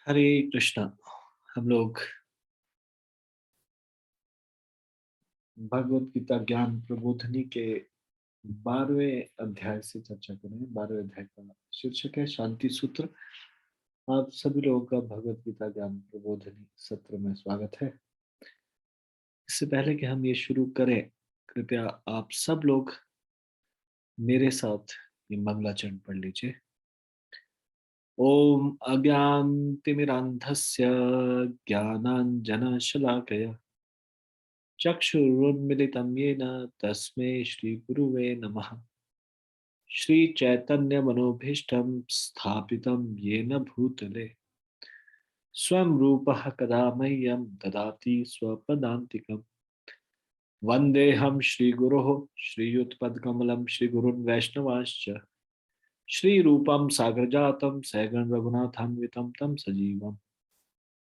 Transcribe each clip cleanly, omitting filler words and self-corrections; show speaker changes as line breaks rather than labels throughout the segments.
हरे कृष्णा। हम लोग भगवत गीता ज्ञान प्रबोधिनी के 12वें अध्याय से चर्चा करेंगे। 12वें अध्याय का शीर्षक है शांति सूत्र। आप सभी लोगों का भगवत गीता ज्ञान प्रबोधिनी सत्र में स्वागत है। इससे पहले कि हम ये शुरू करें, कृपया आप सब लोग मेरे साथ ये मंगलाचरण पढ़ लीजिए। ओम अज्ञानतिमिरान्धस्य ज्ञानाञ्जनशलाकया चक्षुरुन्मिलितं येन तस्मै श्रीगुरुवे नमः। श्रीचैतन्यमनोभीष्टं स्थापितं येन भूतले स्वयं रूपः कदा मह्यं ददाति स्वपदान्तिकम्। वन्देऽहं श्रीगुरोः श्रीयुतपदकमलं श्रीगुरुन् वैष्णवांश्च श्रीरूपं साग्रजातं सहगण रघुनाथान्वितं तं सजीवम्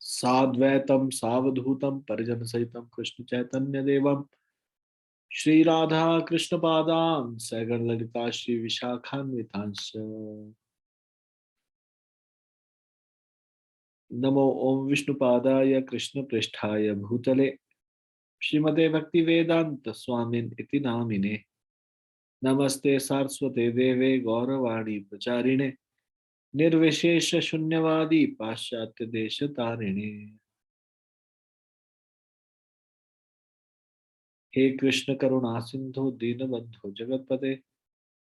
साद्वैतं सावधूतं परिजनसहितं कृष्ण चैतन्य देवम् श्री राधा कृष्ण पादान सगण ललिता श्री विशाखान्वितांश। नमो ओम विष्णुपादाय कृष्ण पृष्ठाय भूतले श्रीमते भक्ति वेदांत स्वामिन इति नामिने। नमस्ते सारस्वते देवे गौरवाणी प्रचारिणे निर्विशेष शून्यवादी पाश्चात्य देश तारिणे। हे कृष्ण करुणा सिंधु दीनबंधु जगतपते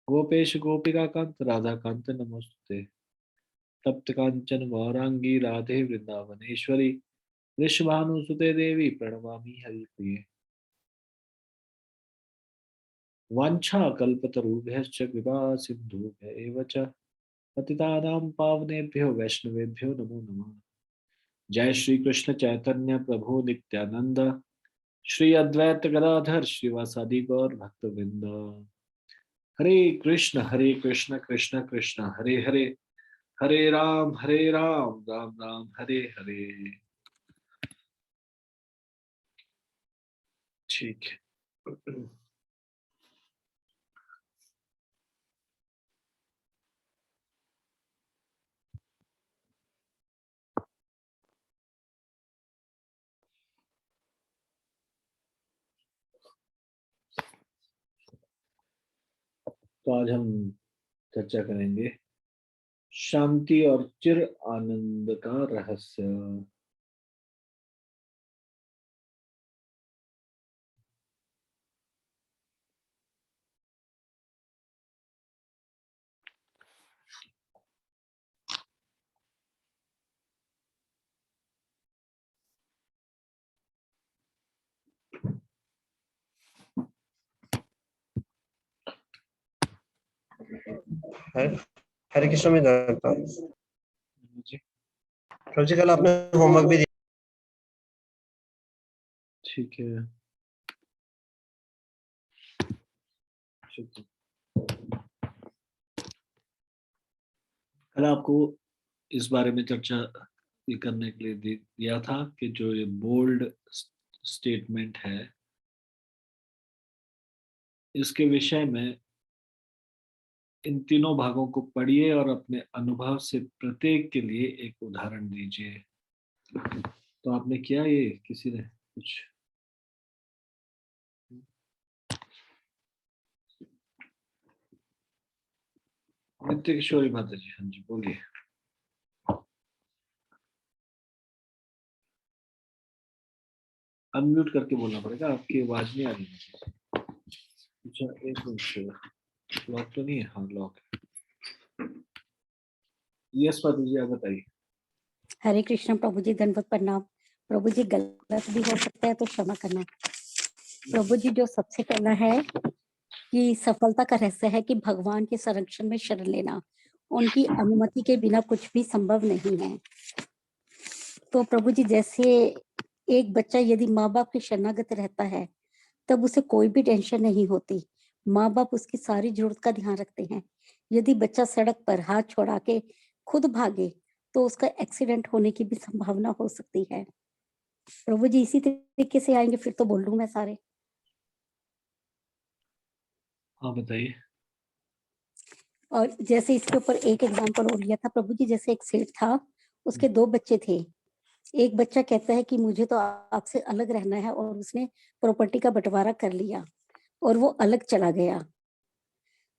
गोपेश गोपिका कांत राधा कांत नमोस्तुते। तप्त कांचन गौरांगी राधे वृंदावनेश्वरी वृषभानुसुते देवी प्रणमामि हरिप्रिये। वाञ्छा कल्पतरुभ्यश्च कृपा सिन्धुभ्य एव च पतितानां पावनेभ्यो वैष्णवेभ्यो नमो नमः। जय श्री कृष्ण चैतन्य प्रभु नित्यानंद श्री अद्वैत गदाधर श्रीवासादि गौर भक्तवृंद। हरे कृष्ण कृष्ण कृष्ण हरे हरे हरे राम राम राम हरे हरे। ठीक है। तो आज हम चर्चा करेंगे शांति और चिर आनंद का रहस्य।
हरे कृष्ण में जानता हूँ।
जी
कल आपने होमवर्क भी दिया।
ठीक है। कल आपको इस बारे में चर्चा ये करने के लिए दिया था कि जो ये बोल्ड स्टेटमेंट है इसके विषय में इन तीनों भागों को पढ़िए और अपने अनुभव से प्रत्येक के लिए एक उदाहरण दीजिए। तो आपने किया ये, किसी ने कुछ? नित्य किशोरी माता जी, हाँ जी बोलिए। अनम्यूट करके बोलना पड़ेगा, आपकी आवाज नहीं आ रही है। अच्छा एक मिनट, लॉक तो नहीं है? हाँ लॉक है। यस माता जी आप बताइए।
हरे कृष्ण प्रभु जी, दंडवत प्रणाम। प्रभु जी गलत भी हो सकता है तो क्षमा करना। प्रभु जी जो सबसे पहला है कि सफलता का रहस्य है कि भगवान के संरक्षण में शरण लेना, उनकी अनुमति के बिना कुछ भी संभव नहीं है। तो प्रभु जी जैसे एक बच्चा यदि माँ बाप के शरणागत रहता है तब उसे कोई भी टेंशन नहीं होती, माँ बाप उसकी सारी जरूरत का ध्यान रखते हैं। यदि बच्चा सड़क पर हाथ छोड़ा के खुद भागे तो उसका एक्सीडेंट होने की भी संभावना हो सकती है। प्रभु जी इसी तरीके से आएंगे फिर तो बोल लूं मैं सारे।
हाँ बताइए।
और जैसे इसके ऊपर एक एग्जांपल और लिया था प्रभु जी, जैसे एक सेठ था, उसके 2 बच्चे थे। एक बच्चा कहता है कि मुझे तो आपसे अलग रहना है, और उसने प्रॉपर्टी का बंटवारा कर लिया और वो अलग चला गया।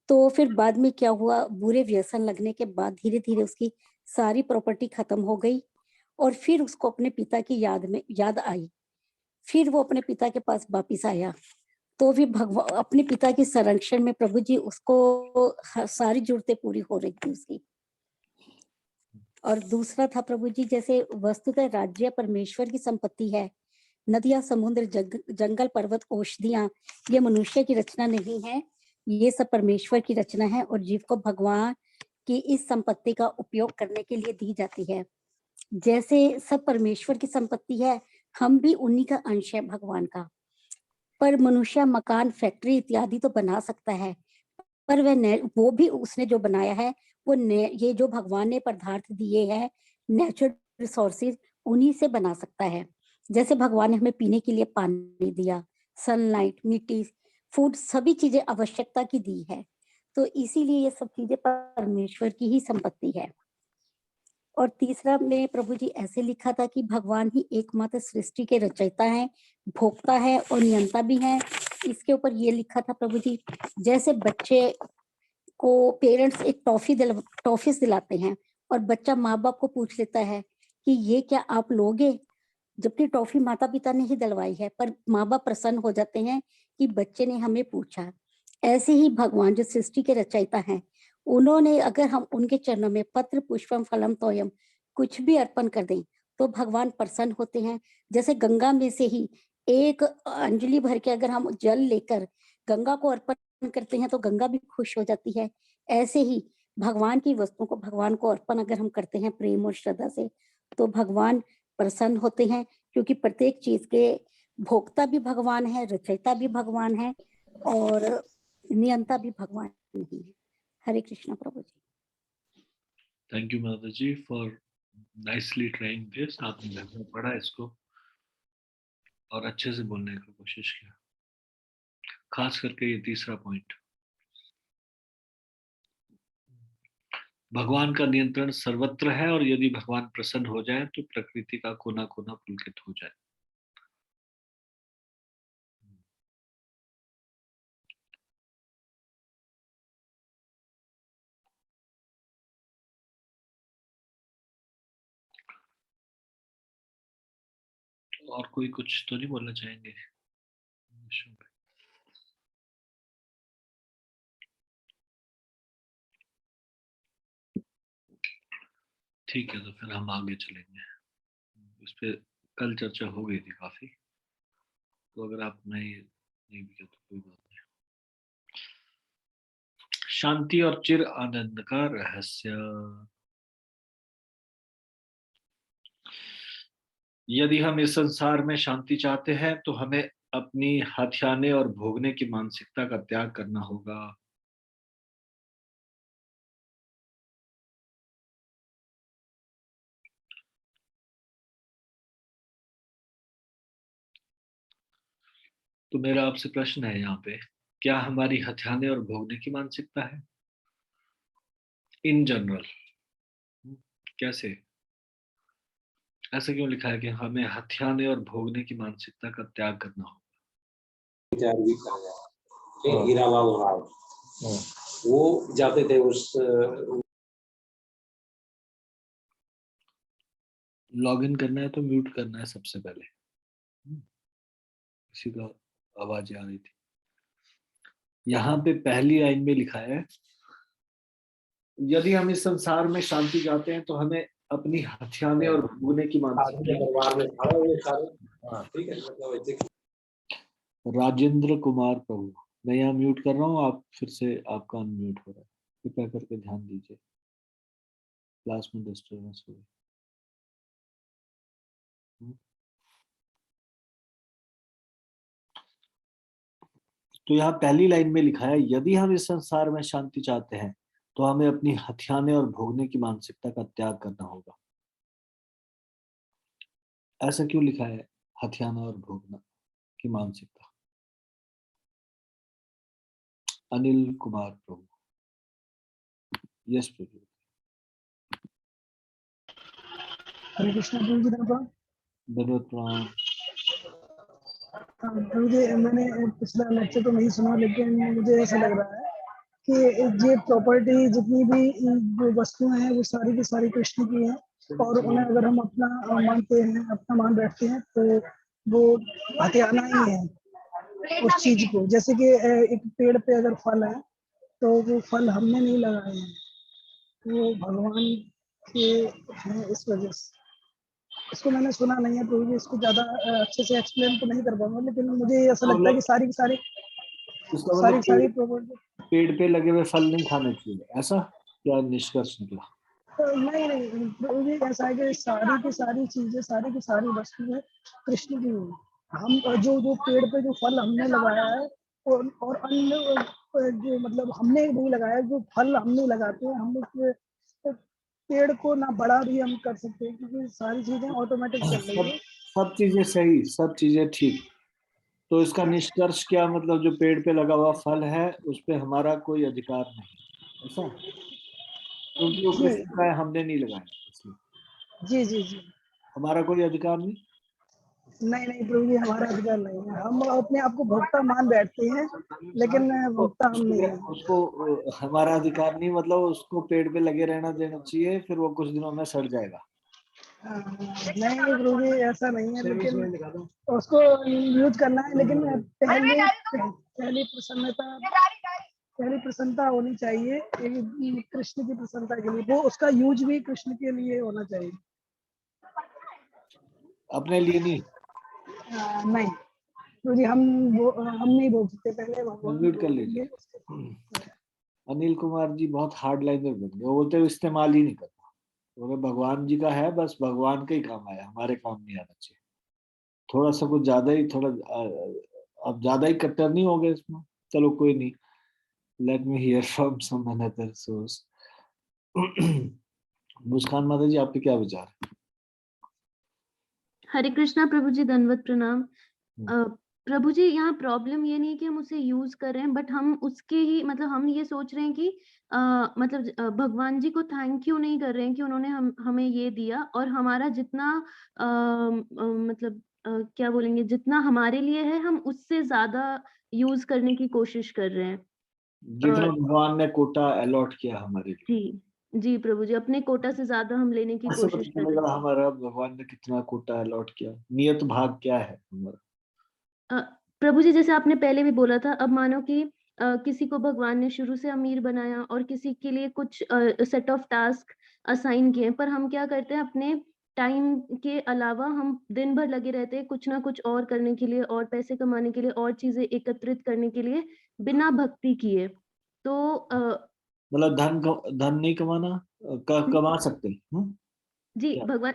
तो फिर बाद में क्या हुआ, बुरे व्यसन लगने के बाद धीरे-धीरे उसकी सारी प्रॉपर्टी खत्म हो गई, और फिर उसको अपने पिता की याद आई। फिर वो अपने पिता के पास वापिस आया, तो भी अपने पिता के संरक्षण में प्रभु जी उसको सारी जरूरतें पूरी हो रही थी उसकी। और दूसरा था प्रभु जी, जैसे वस्तुतः राज्य परमेश्वर की संपत्ति है। नदियां, समुद्र, जंगल, पर्वत, औषधियां, ये मनुष्य की रचना नहीं है, ये सब परमेश्वर की रचना है, और जीव को भगवान की इस संपत्ति का उपयोग करने के लिए दी जाती है। जैसे सब परमेश्वर की संपत्ति है, हम भी उन्हीं का अंश है भगवान का। पर मनुष्य मकान, फैक्ट्री इत्यादि तो बना सकता है, पर वो भी उसने जो बनाया है, ये जो भगवान ने पदार्थ दिए हैं, नेचुरल रिसोर्सेज, उन्हीं से बना सकता है। जैसे भगवान ने हमें पीने के लिए पानी दिया, सनलाइट, मिट्टी, फूड, सभी चीजें आवश्यकता की दी है। तो इसीलिए ये सब चीजें परमेश्वर की ही संपत्ति है। और तीसरा में प्रभु जी ऐसे लिखा था कि भगवान ही एकमात्र सृष्टि के रचयिता है, भोक्ता है और नियंता भी है। इसके ऊपर ये लिखा था प्रभु जी, जैसे बच्चे को पेरेंट्स एक टॉफीज दिलाते हैं, और बच्चा माँ बाप को पूछ लेता है कि ये क्या आप लोगे, जबकि टॉफी माता पिता ने ही दिलवाई है, पर माँ बाप प्रसन्न हो जाते हैं कि बच्चे ने हमें पूछा। ऐसे ही भगवान जो सृष्टि के रचयिता हैं, उन्होंने, अगर हम उनके चरणों में पत्र, पुष्पम, फलम, तोयम कुछ भी अर्पण कर दें, तो भगवान प्रसन्न होते हैं। जैसे गंगा में से ही एक अंजलि भर के अगर हम जल लेकर गंगा को अर्पण करते हैं, तो गंगा भी खुश हो जाती है। ऐसे ही भगवान की वस्तुओं को भगवान को अर्पण अगर हम करते हैं प्रेम और श्रद्धा से, तो भगवान प्रसन्न होते हैं, क्योंकि प्रत्येक चीज के भोक्ता भी भगवान है, रचयिता भी भगवान है, और नियंता भी भगवान ही है। हरे कृष्णा प्रभु जी।
थैंक यू माता जी फॉर नाइसली ट्राइंग दिस। आपने घर में पढ़ा इसको और अच्छे से बोलने की कोशिश किया, खास करके ये तीसरा पॉइंट। भगवान का नियंत्रण सर्वत्र है, और यदि भगवान प्रसन्न हो जाए तो प्रकृति का कोना कोना पुलकित हो जाए। और कोई कुछ तो नहीं बोलना चाहेंगे? ठीक है, तो फिर हम आगे चलेंगे। इस पे कल चर्चा हो गई थी काफी, तो अगर आप नहीं भी तो कोई बात नहीं। शांति और चिर आनंद का रहस्य। यदि हम इस संसार में शांति चाहते हैं, तो हमें अपनी हथियाने और भोगने की मानसिकता का त्याग करना होगा। तो मेरा आपसे प्रश्न है यहाँ पे, क्या हमारी हथियाने और भोगने की मानसिकता है इन जनरल? कैसे? ऐसा क्यों लिखा है कि हमें हथियाने और भोगने की मानसिकता का त्याग करना होगा?
विचार भी कहा गया कि हीरालाल भाव वो जाते थे उस
लॉग इन करना है तो म्यूट करना है सबसे पहले। किसी का आवाज आ रही थी। यहाँ पे पहली लाइन में लिखा है, यदि हम इस संसार में शांति चाहते हैं, तो हमें अपनी हथियाने और भोगने की मानसिकता।
दरबार में खड़ा हुए सारे, ठीक है, मतलब
राजेंद्र कुमार प्रभु, मैं यहाँ म्यूट कर रहा हूँ, आप फिर से आपका अनम्यूट हो रहा है, कृपया करके ध्यान दीजिए, क्लास में डिस्टर्बेंस हो रही। तो यहाँ पहली लाइन में लिखा है, यदि हम इस संसार में शांति चाहते हैं, तो हमें अपनी हथियाने और भोगने की मानसिकता का त्याग करना होगा। ऐसा क्यों लिखा है, हथियाना और भोगना की मानसिकता? अनिल कुमार प्रभु, यस प्रभु।
हरे कृष्ण प्रभु जी धन्यवाद।
दंडवत प्रणाम।
प्रभु जी मैंने पिछला लेक्चर तो नहीं सुना, लेकिन मुझे ऐसा लग रहा है कि ये प्रॉपर्टी जितनी भी जो वस्तुएं हैं वो सारी की सारी कृष्ण की हैं, और उन्हें अगर हम अपना मानते हैं, अपना मान बैठते हैं, तो वो हथियाना ही है उस चीज को। जैसे कि एक पेड़ पे अगर फल है तो वो फल हमने नहीं लगाए हैं, वो भगवान के हैं, इस वजह से। इसको मैंने सुना नहीं है तो ये इसको ज्यादा अच्छे से एक्सप्लेन तो नहीं कर पाऊंगा, लेकिन मुझे ऐसा लगता है कि सारी की सारी
इसका
सारी
मतलब
की सारी प्रॉपर्टी।
पेड़ पे लगे हुए फल नहीं खाने चाहिए, ऐसा क्या निष्कर्ष निकला?
नहीं नहीं, मुझे ऐसा है कि सारी की सारी चीजें, सारी की सारी वस्तुएं कृष्ण की हैं। हम जो जो पेड़ पे जो फल हमने लगाया है, और अन्य जो मतलब हमने नहीं लगाया, जो फल हमने लगाते हैं, हम उस पेड़ को ना बड़ा भी हम कर सकते हैं, क्योंकि सारी चीजें ऑटोमेटिक चल रही
सब
है।
सब चीजें सही, सब चीजें ठीक, तो इसका निष्कर्ष क्या मतलब जो पेड़ पे लगा हुआ फल है उस पे हमारा कोई अधिकार नहीं, ऐसा? क्योंकि वो
जी
कृष्ण का है, हमने नहीं लगाया इसलिए
जी जी जी।
हमारा कोई अधिकार नहीं।
नहीं नहीं प्रभु जी, हमारा अधिकार नहीं है। हम अपने आप को भोक्ता मान बैठते हैं, लेकिन
तो
भोक्ता हम नहीं
उसको
है।
उसको हमारा अधिकार नहीं मतलब उसको पेड़ पे लगे रहना देना चाहिए, फिर वो कुछ दिनों में सड़ जाएगा।
नहीं प्रभु जी, ऐसा नहीं है, लेकिन उसको यूज करना है, लेकिन पहली प्रसन्नता होनी चाहिए कृष्ण की प्रसन्नता के लिए। वो उसका यूज भी कृष्ण के लिए होना चाहिए,
अपने लिए नहीं।
नहीं प्रभु जी, हम नहीं बोल सकते, पहले भगवान
म्यूट कर
बोलेंगे।
लीजिए। अनिल कुमार जी बहुत हार्ड लाइनर बन गए, वो बोलते हैं इस्तेमाल ही नहीं करता, बोले भगवान जी का है, बस भगवान का ही काम आया, हमारे काम नहीं आना चाहिए। थोड़ा सा कुछ ज्यादा ही, थोड़ा अब ज्यादा ही कट्टर नहीं हो गए इसमें। चलो कोई नहीं, let me hear from some another source. Muskan माता जी, आपके क्या विचार है?
हरे कृष्णा प्रभु जी, दंडवत प्रणाम।
हम्म।
प्रभु जी, यहाँ प्रॉब्लम ये नहीं है कि हम उसे यूज कर रहे हैं, बट हम उसके ही मतलब हम ये सोच रहे हैं कि मतलब भगवान जी को थैंक यू नहीं कर रहे हैं कि उन्होंने हमें ये दिया, और हमारा जितना मतलब क्या बोलेंगे, जितना हमारे लिए है हम उससे ज्यादा यूज करने की कोशिश कर रहे हैं।
जितना भगवान ने कोटा अलॉट किया हमारे लिए।
जी जी प्रभु जी, अपने कोटा से ज्यादा हम लेने की
कैसे
कोशिश
पता
कर रहे
चलेगा
हैं।
हमारा भगवान ने कितना कोटा अलॉट किया? नियत भाग क्या है हमारा?
प्रभु जी, जैसे आपने पहले भी बोला था, अब मानो कि किसी को भगवान ने शुरू से अमीर बनाया और किसी के लिए कुछ सेट ऑफ टास्क असाइन किए, पर हम क्या करते हैं, अपने टाइम के अलावा हम दिन भर लगे रहते हैं कुछ ना कुछ और करने के लिए, और पैसे कमाने के लिए, और चीजें एकत्रित करने के लिए, बिना भक्ति किए। तो
मतलब धन नहीं कमाना, कमा सकते हैं,
जी
क्या?
भगवान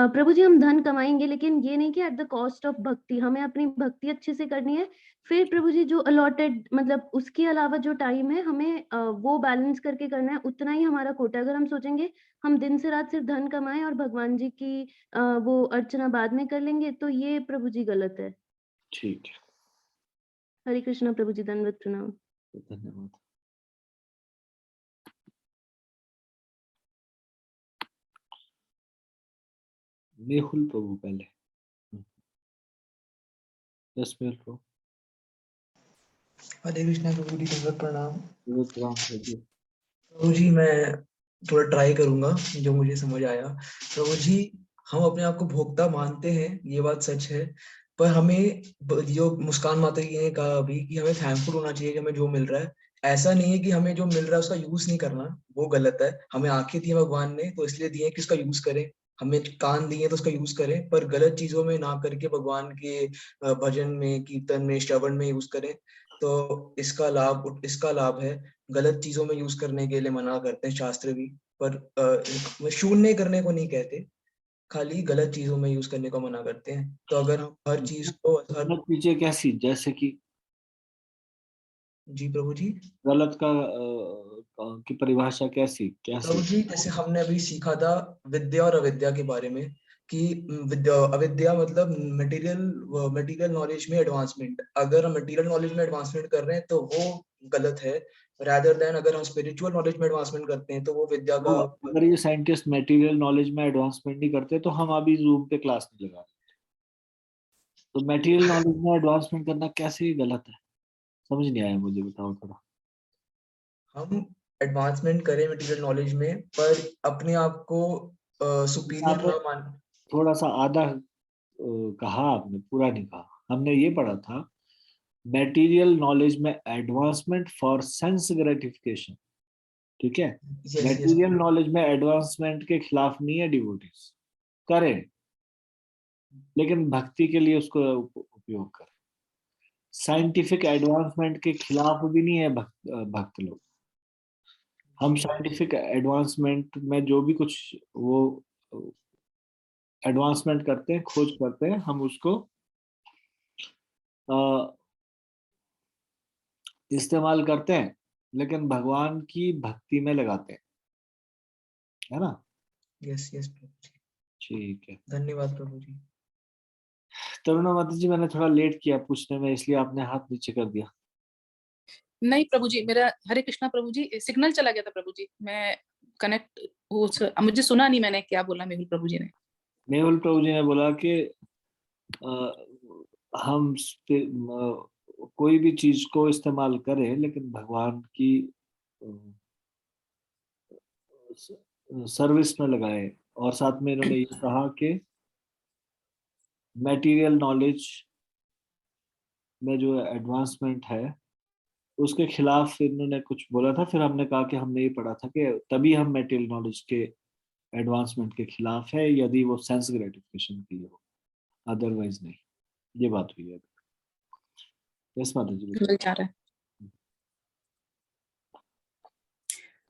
प्रभु जी, हम धन कमाएंगे, लेकिन ये नहीं कि एट द कॉस्ट ऑफ भक्ति। हमें अपनी भक्ति अच्छे से करनी है। फिर प्रभु जी, जो अलॉटेड मतलब उसके अलावा जो टाइम है, हमें वो बैलेंस करके करना है, उतना ही हमारा कोटा। अगर हम सोचेंगे हम दिन से रात सिर्फ धन कमाएं और भगवान जी की वो अर्चना बाद में कर लेंगे, तो ये प्रभु जी गलत है।
ठीक है,
हरे कृष्णा प्रभु जी, दंडवत प्रणाम।
धन्यवाद। मेहुल प्रभु पहले। 10 मिनट प्रभु।
हरे कृष्णा प्रभु जी, दंडवत प्रणाम।
प्रणाम प्रभु।
प्रभु जी, मैं थोड़ा ट्राई करूंगा जो मुझे समझ आया। प्रभु जी, हम अपने आप को भोक्ता मानते हैं, ये बात सच है, पर हमें जो मुस्कान माता जी ने कहा अभी कि हमें थैंकफुल होना चाहिए कि हमें जो मिल रहा है। ऐसा नहीं है कि हमें जो मिल रहा है उसका यूज नहीं करना, वो गलत है। हमें आंखें दी भगवान ने तो इसलिए दी है कि उसका यूज करें, हमें कान दिए तो उसका यूज करें, पर गलत चीजों में ना करके भगवान के भजन में, कीर्तन में, श्रवण में यूज करें, तो इसका लाभ है। गलत चीजों में यूज करने के लिए मना करते हैं शास्त्र भी, पर शून्य करने को नहीं कहते, खाली गलत चीजों में यूज करने को मना करते हैं। तो अगर हम हर चीज को हर
पीछे कैसी, जैसे कि
जी प्रभु जी।
गलत का की परिभाषा कैसी कैसी?
प्रभु जी, जैसे हमने अभी सीखा था विद्या और अविद्या के बारे में, कि अविद्या मतलब मटेरियल नॉलेज में एडवांसमेंट। अगर हम मटेरियल नॉलेज में एडवांसमेंट कर रहे हैं तो वो गलत है, rather than अगर हम स्पिरिचुअल नॉलेज में एडवांसमेंट करते हैं तो वो विद्या का
अगर ये साइंटिस्ट मटेरियल नॉलेज में एडवांसमेंट नहीं करते तो हम अभी जूम पे क्लास नहीं लगा रहे। तो मटेरियल नॉलेज में एडवांसमेंट करना कैसे गलत है, समझ नहीं आया मुझे, बताओ थोड़ा।
हम एडवांसमेंट करें मटेरियल नॉलेज में पर अपने आप को सुपीरियर ना मान।
थोड़ा सा आधा कहा आपने, पूरा नहीं कहा। हमने ये पढ़ा था मटेरियल नॉलेज में एडवांसमेंट फॉर सेंस ग्रेटिफिकेशन, ठीक है।
यस यस
मटेरियल नॉलेज में एडवांसमेंट के खिलाफ नहीं है डिवोटीज, करें लेकिन भक्ति के लिए उसको उपयोग करें। साइंटिफिक एडवांसमेंट के खिलाफ भी नहीं है भक्त लोग। हम साइंटिफिक एडवांसमेंट में जो भी कुछ वो एडवांसमेंट करते हैं, खोज करते हैं, हम उसको इस्तेमाल करते हैं लेकिन भगवान की भक्ति में लगाते हैं, है ना।
यस यस प्रभु जी,
ठीक है,
धन्यवाद प्रभु जी।
तरुणा माता जी, मैंने थोड़ा लेट किया पूछने में, इसलिए आपने हाथ नीचे कर दिया।
नहीं प्रभु जी, मेरा हरे कृष्णा प्रभु जी, सिग्नल चला गया था प्रभु जी, मैं कनेक्ट मुझे सुना नहीं मैंने क्या बोला मेहुल प्रभु जी ने।
मेहुल प्रभु जी ने बोला कि हम कोई भी चीज को इस्तेमाल करें लेकिन भगवान की सर्विस में लगाए। और साथ में इन्होंने ये कहा कि मटेरियल नॉलेज में जो एडवांसमेंट है उसके खिलाफ इन्होंने कुछ बोला था। फिर हमने कहा कि हमने ये पढ़ा था कि तभी हम मटेरियल नॉलेज के एडवांसमेंट के खिलाफ है यदि वो सेंस ग्रेटिफिकेशन के लिए हो, अदरवाइज नहीं। ये बात हुई है। यस माता जी,
मिल जा रहा है।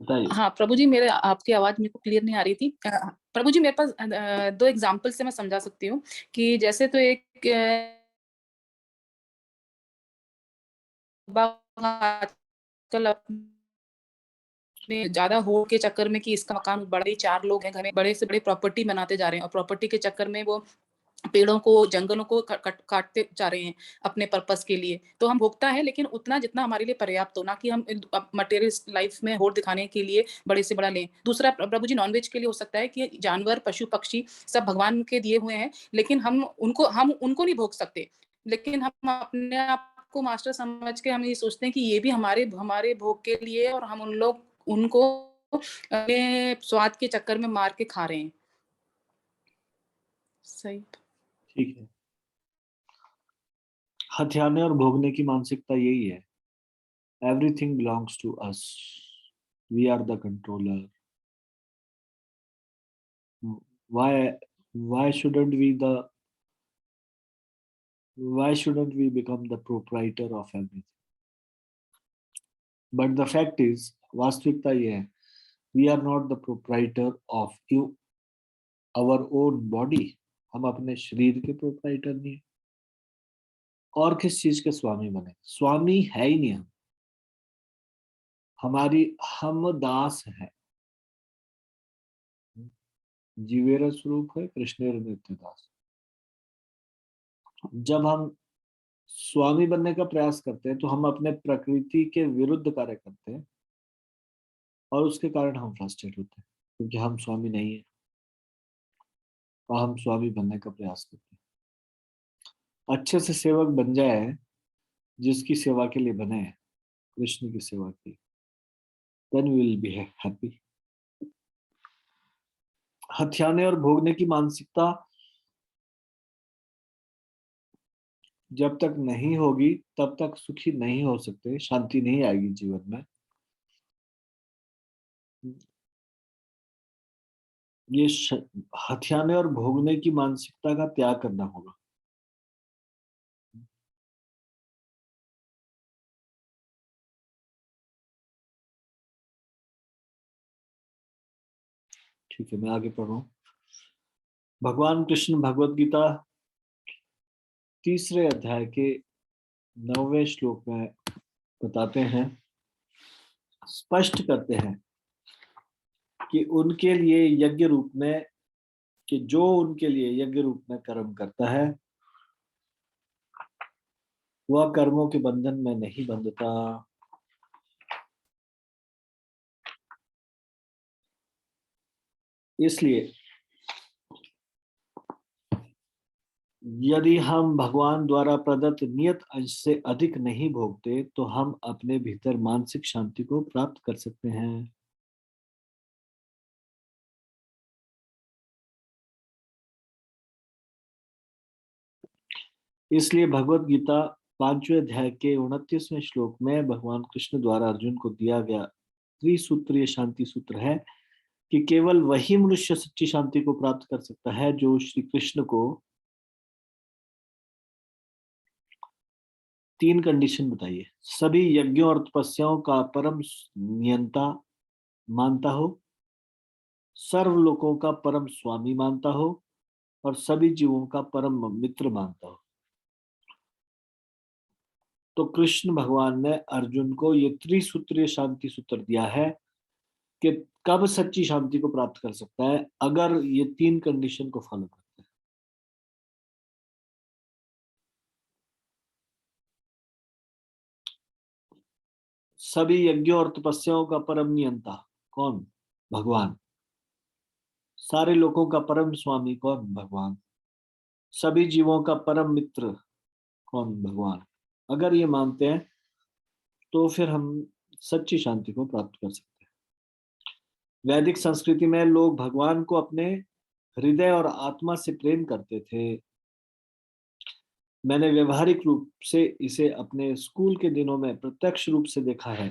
बताइए।
हाँ प्रभु जी, मेरे आपकी आवाज मेरे को क्लियर नहीं आ रही थी। प्रभु जी मेरे पास दो एग्जांपल से मैं समझा सकती हूँ कि जैसे तो एक आजकल अपने ज्यादा हो के चक्कर में कि इसका मकान बड़े 4 लोग हैं घर में, बड़े से बड़े प्रॉपर्टी बनाते जा रहे हैं और प्रॉपर्टी के चक्कर में वो पेड़ों को, जंगलों को काटते जा रहे हैं अपने पर्पस के लिए। तो हम भोगता है लेकिन उतना जितना हमारे लिए पर्याप्त हो, ना कि हम मटेरियल लाइफ में होड़ दिखाने के लिए बड़े से बड़ा लें। दूसरा प्रभु जी, नॉनवेज के लिए हो सकता है कि जानवर, पशु पक्षी सब भगवान के दिए हुए हैं लेकिन हम उनको नहीं भोग सकते, लेकिन हम अपने आप को मास्टर समझ के हम ये सोचते हैं कि ये भी हमारे भोग के लिए, और हम उनको अपने स्वाद के चक्कर में मार के खा रहे हैं। सही।
ठीक है, हथियाने और भोगने की मानसिकता यही है। Everything belongs to us, we are the controller. why shouldn't we the why shouldn't we become the proprietor of everything? But the fact is, वास्तविकता ये है, we are not the proprietor of our own body. हम अपने शरीर के proprietor नहीं है। और किस चीज के स्वामी बने? स्वामी है ही नहीं हम दास है। जीवेर स्वरूप है, कृष्णेर नित्य दास। जब हम स्वामी बनने का प्रयास करते हैं तो हम अपने प्रकृति के विरुद्ध कार्य करते हैं और उसके कारण हम फ्रस्ट्रेट होते हैं क्योंकि हम स्वामी नहीं है और हम स्वामी बनने का प्रयास करते हैं। अच्छे से सेवक बन जाए, जिसकी सेवा के लिए बने, कृष्ण की सेवा की, then we will be happy. हथियाने और भोगने की मानसिकता जब तक नहीं होगी तब तक सुखी नहीं हो सकते, शांति नहीं आएगी जीवन में। ये हथियाने और भोगने की मानसिकता का त्याग करना होगा। ठीक है, मैं आगे पढ़ूं। भगवान कृष्ण भगवत गीता 3 अध्याय के 9वें श्लोक में बताते हैं, स्पष्ट करते हैं कि उनके लिए यज्ञ रूप में, कि जो उनके लिए यज्ञ रूप में कर्म करता है वह कर्मों के बंधन में नहीं बंधता। इसलिए यदि हम भगवान द्वारा प्रदत्त नियत अंश से अधिक नहीं भोगते तो हम अपने भीतर मानसिक शांति को प्राप्त कर सकते हैं। इसलिए भगवत गीता 5वें अध्याय के 29वें श्लोक में भगवान कृष्ण द्वारा अर्जुन को दिया गया त्रिसूत्रीय शांति सूत्र है कि केवल वही मनुष्य सच्ची शांति को प्राप्त कर सकता है जो श्री कृष्ण को 3 कंडीशन बताइए। सभी यज्ञों और तपस्याओं का परम नियंता मानता हो, सर्वलोकों का परम स्वामी मानता हो और सभी जीवों का परम मित्र मानता हो। तो कृष्ण भगवान ने अर्जुन को ये त्रिसूत्रीय शांति सूत्र दिया है कि कब सच्ची शांति को प्राप्त कर सकता है, अगर ये 3 कंडीशन को फॉलो करता है। सभी यज्ञों और तपस्याओं का परम नियंता कौन? भगवान। सारे लोगों का परम स्वामी कौन? भगवान। सभी जीवों का परम मित्र कौन? भगवान। अगर ये मानते हैं तो फिर हम सच्ची शांति को प्राप्त कर सकते हैं। वैदिक संस्कृति में लोग भगवान को अपने हृदय और आत्मा से प्रेम करते थे। मैंने व्यवहारिक रूप से इसे अपने स्कूल के दिनों में प्रत्यक्ष रूप से देखा है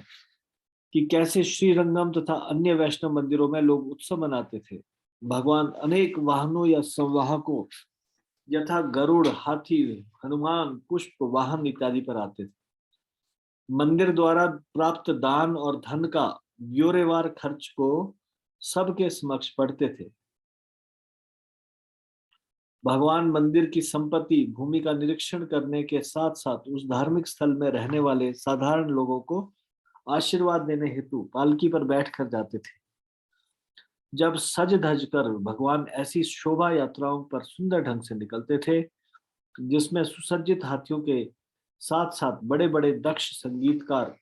कि कैसे श्रीरंगम तथा अन्य वैष्णव मंदिरों में लोग उत्सव मनाते थे। भगवान अनेक वाहनों या संवाहकों यथा गरुड़, हाथी, हनुमान, पुष्प वाहन इत्यादि पर आते थे। मंदिर द्वारा प्राप्त दान और धन का ब्यौरेवार खर्च को सबके समक्ष पढ़ते थे। भगवान मंदिर की संपत्ति भूमि का निरीक्षण करने के साथ साथ उस धार्मिक स्थल में रहने वाले साधारण लोगों को आशीर्वाद देने हेतु पालकी पर बैठकर जाते थे। जब सज धज कर भगवान ऐसी शोभा यात्राओं पर सुंदर ढंग से निकलते थे जिसमें सुसज्जित हाथियों के साथ साथ बड़े बड़े दक्ष संगीतकार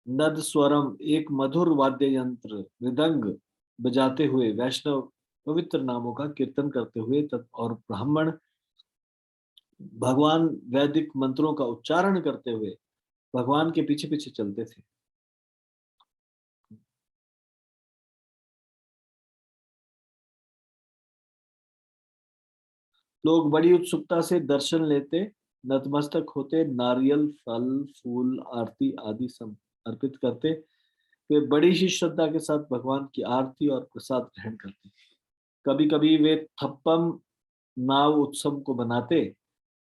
नद स्वरम एक मधुर वाद्य यंत्र मृदंग बजाते हुए वैष्णव पवित्र नामों का कीर्तन करते हुए और ब्राह्मण भगवान वैदिक मंत्रों का उच्चारण करते हुए भगवान के पीछे पीछे चलते थे। लोग बड़ी उत्सुकता से दर्शन लेते, नतमस्तक होते, नारियल, फल, फूल, आरती आदि सब अर्पित करते। वे बड़ी ही श्रद्धा के साथ भगवान की आरती और प्रसाद ग्रहण करते। कभी कभी वे थप्पम नाव उत्सव को बनाते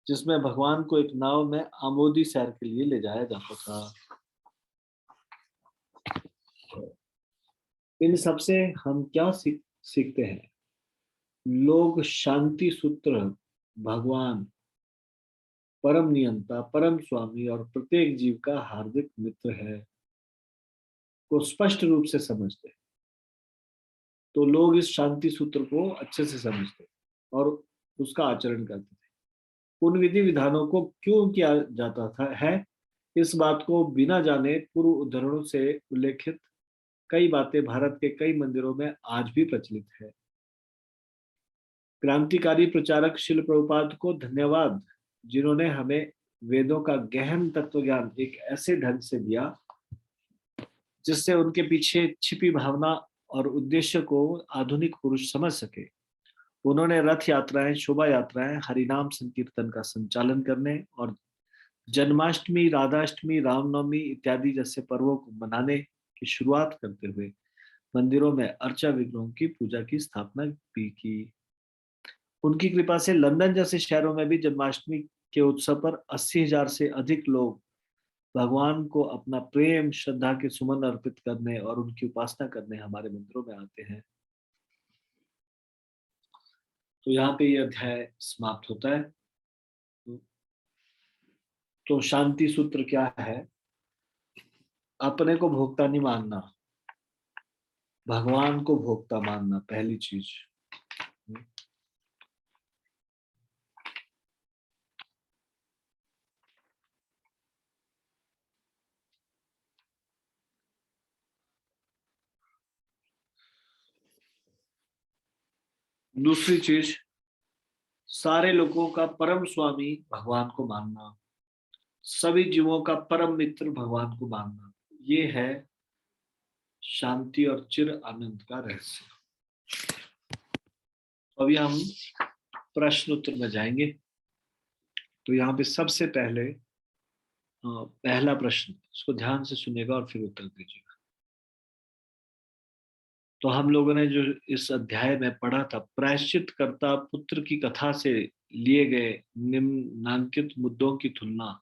जिसमें भगवान को एक नाव में आमोदी सैर के लिए ले जाया जाता था। इन सबसे हम क्या सीखते हैं? लोग शांति सूत्र भगवान परम नियंता, परम स्वामी और प्रत्येक जीव का हार्दिक मित्र है को स्पष्ट रूप से समझते हैं। तो लोग इस शांति सूत्र को अच्छे से समझते और उसका आचरण करते थे। उन विधि विधानों को क्यों किया जाता था है, इस बात को बिना जाने पूर्व उदाहरणों से उल्लेखित कई बातें भारत के कई मंदिरों में आज भी प्रचलित है। क्रांतिकारी प्रचारक शिल प्रभुपाद को धन्यवाद जिन्होंने हमें वेदों का गहन तत्व ज्ञान एक ऐसे ढंग से दिया जिससे उनके पीछे छिपी भावना और उद्देश्य को आधुनिक पुरुष समझ सके। उन्होंने रथ यात्राएं, शोभा यात्राएं, हरिनाम संकीर्तन का संचालन करने और जन्माष्टमी, राधाष्टमी, रामनवमी इत्यादि जैसे पर्वों को मनाने की शुरुआत करते हुए मंदिरों में अर्चा विग्रहों की पूजा की स्थापना भी की। उनकी कृपा से लंदन जैसे शहरों में भी जन्माष्टमी के उत्सव पर 80,000 से अधिक लोग भगवान को अपना प्रेम श्रद्धा के सुमन अर्पित करने और उनकी उपासना करने हमारे मंदिरों में आते हैं। तो यहाँ पे ये अध्याय समाप्त होता है। तो शांति सूत्र क्या है? अपने को भोक्ता नहीं मानना, भगवान को भोक्ता मानना पहली चीज। दूसरी चीज, सारे लोगों का परम स्वामी भगवान को मानना, सभी जीवों का परम मित्र भगवान को मानना, ये है शांति और चिर आनंद का रहस्य। अभी हम प्रश्न उत्तर में जाएंगे। तो यहाँ पे सबसे पहले पहला प्रश्न, उसको ध्यान से सुनेगा और फिर उत्तर दीजिएगा। तो हम लोगों ने जो इस अध्याय में पढ़ा था, प्रायश्चित कर्ता पुत्र की कथा से लिए गए निम्नांकित मुद्दों की तुलना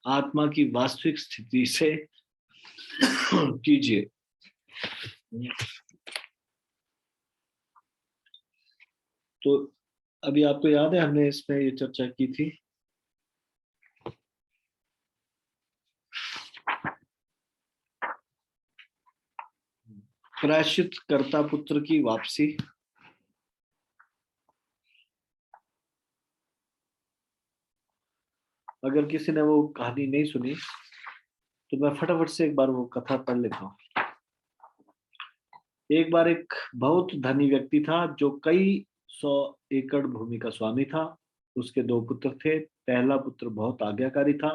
आत्मा की वास्तविक स्थिति से कीजिए। तो अभी आपको याद है हमने इसमें ये चर्चा की थी। प्रायश्चित कर्ता पुत्र की वापसी। अगर किसी ने वो कहानी नहीं सुनी तो मैं फटाफट से एक बार वो कथा पढ़ लेता हूँ। एक बार एक बहुत धनी व्यक्ति था जो कई 100 एकड़ भूमि का स्वामी था। उसके 2 पुत्र थे। पहला पुत्र बहुत आज्ञाकारी था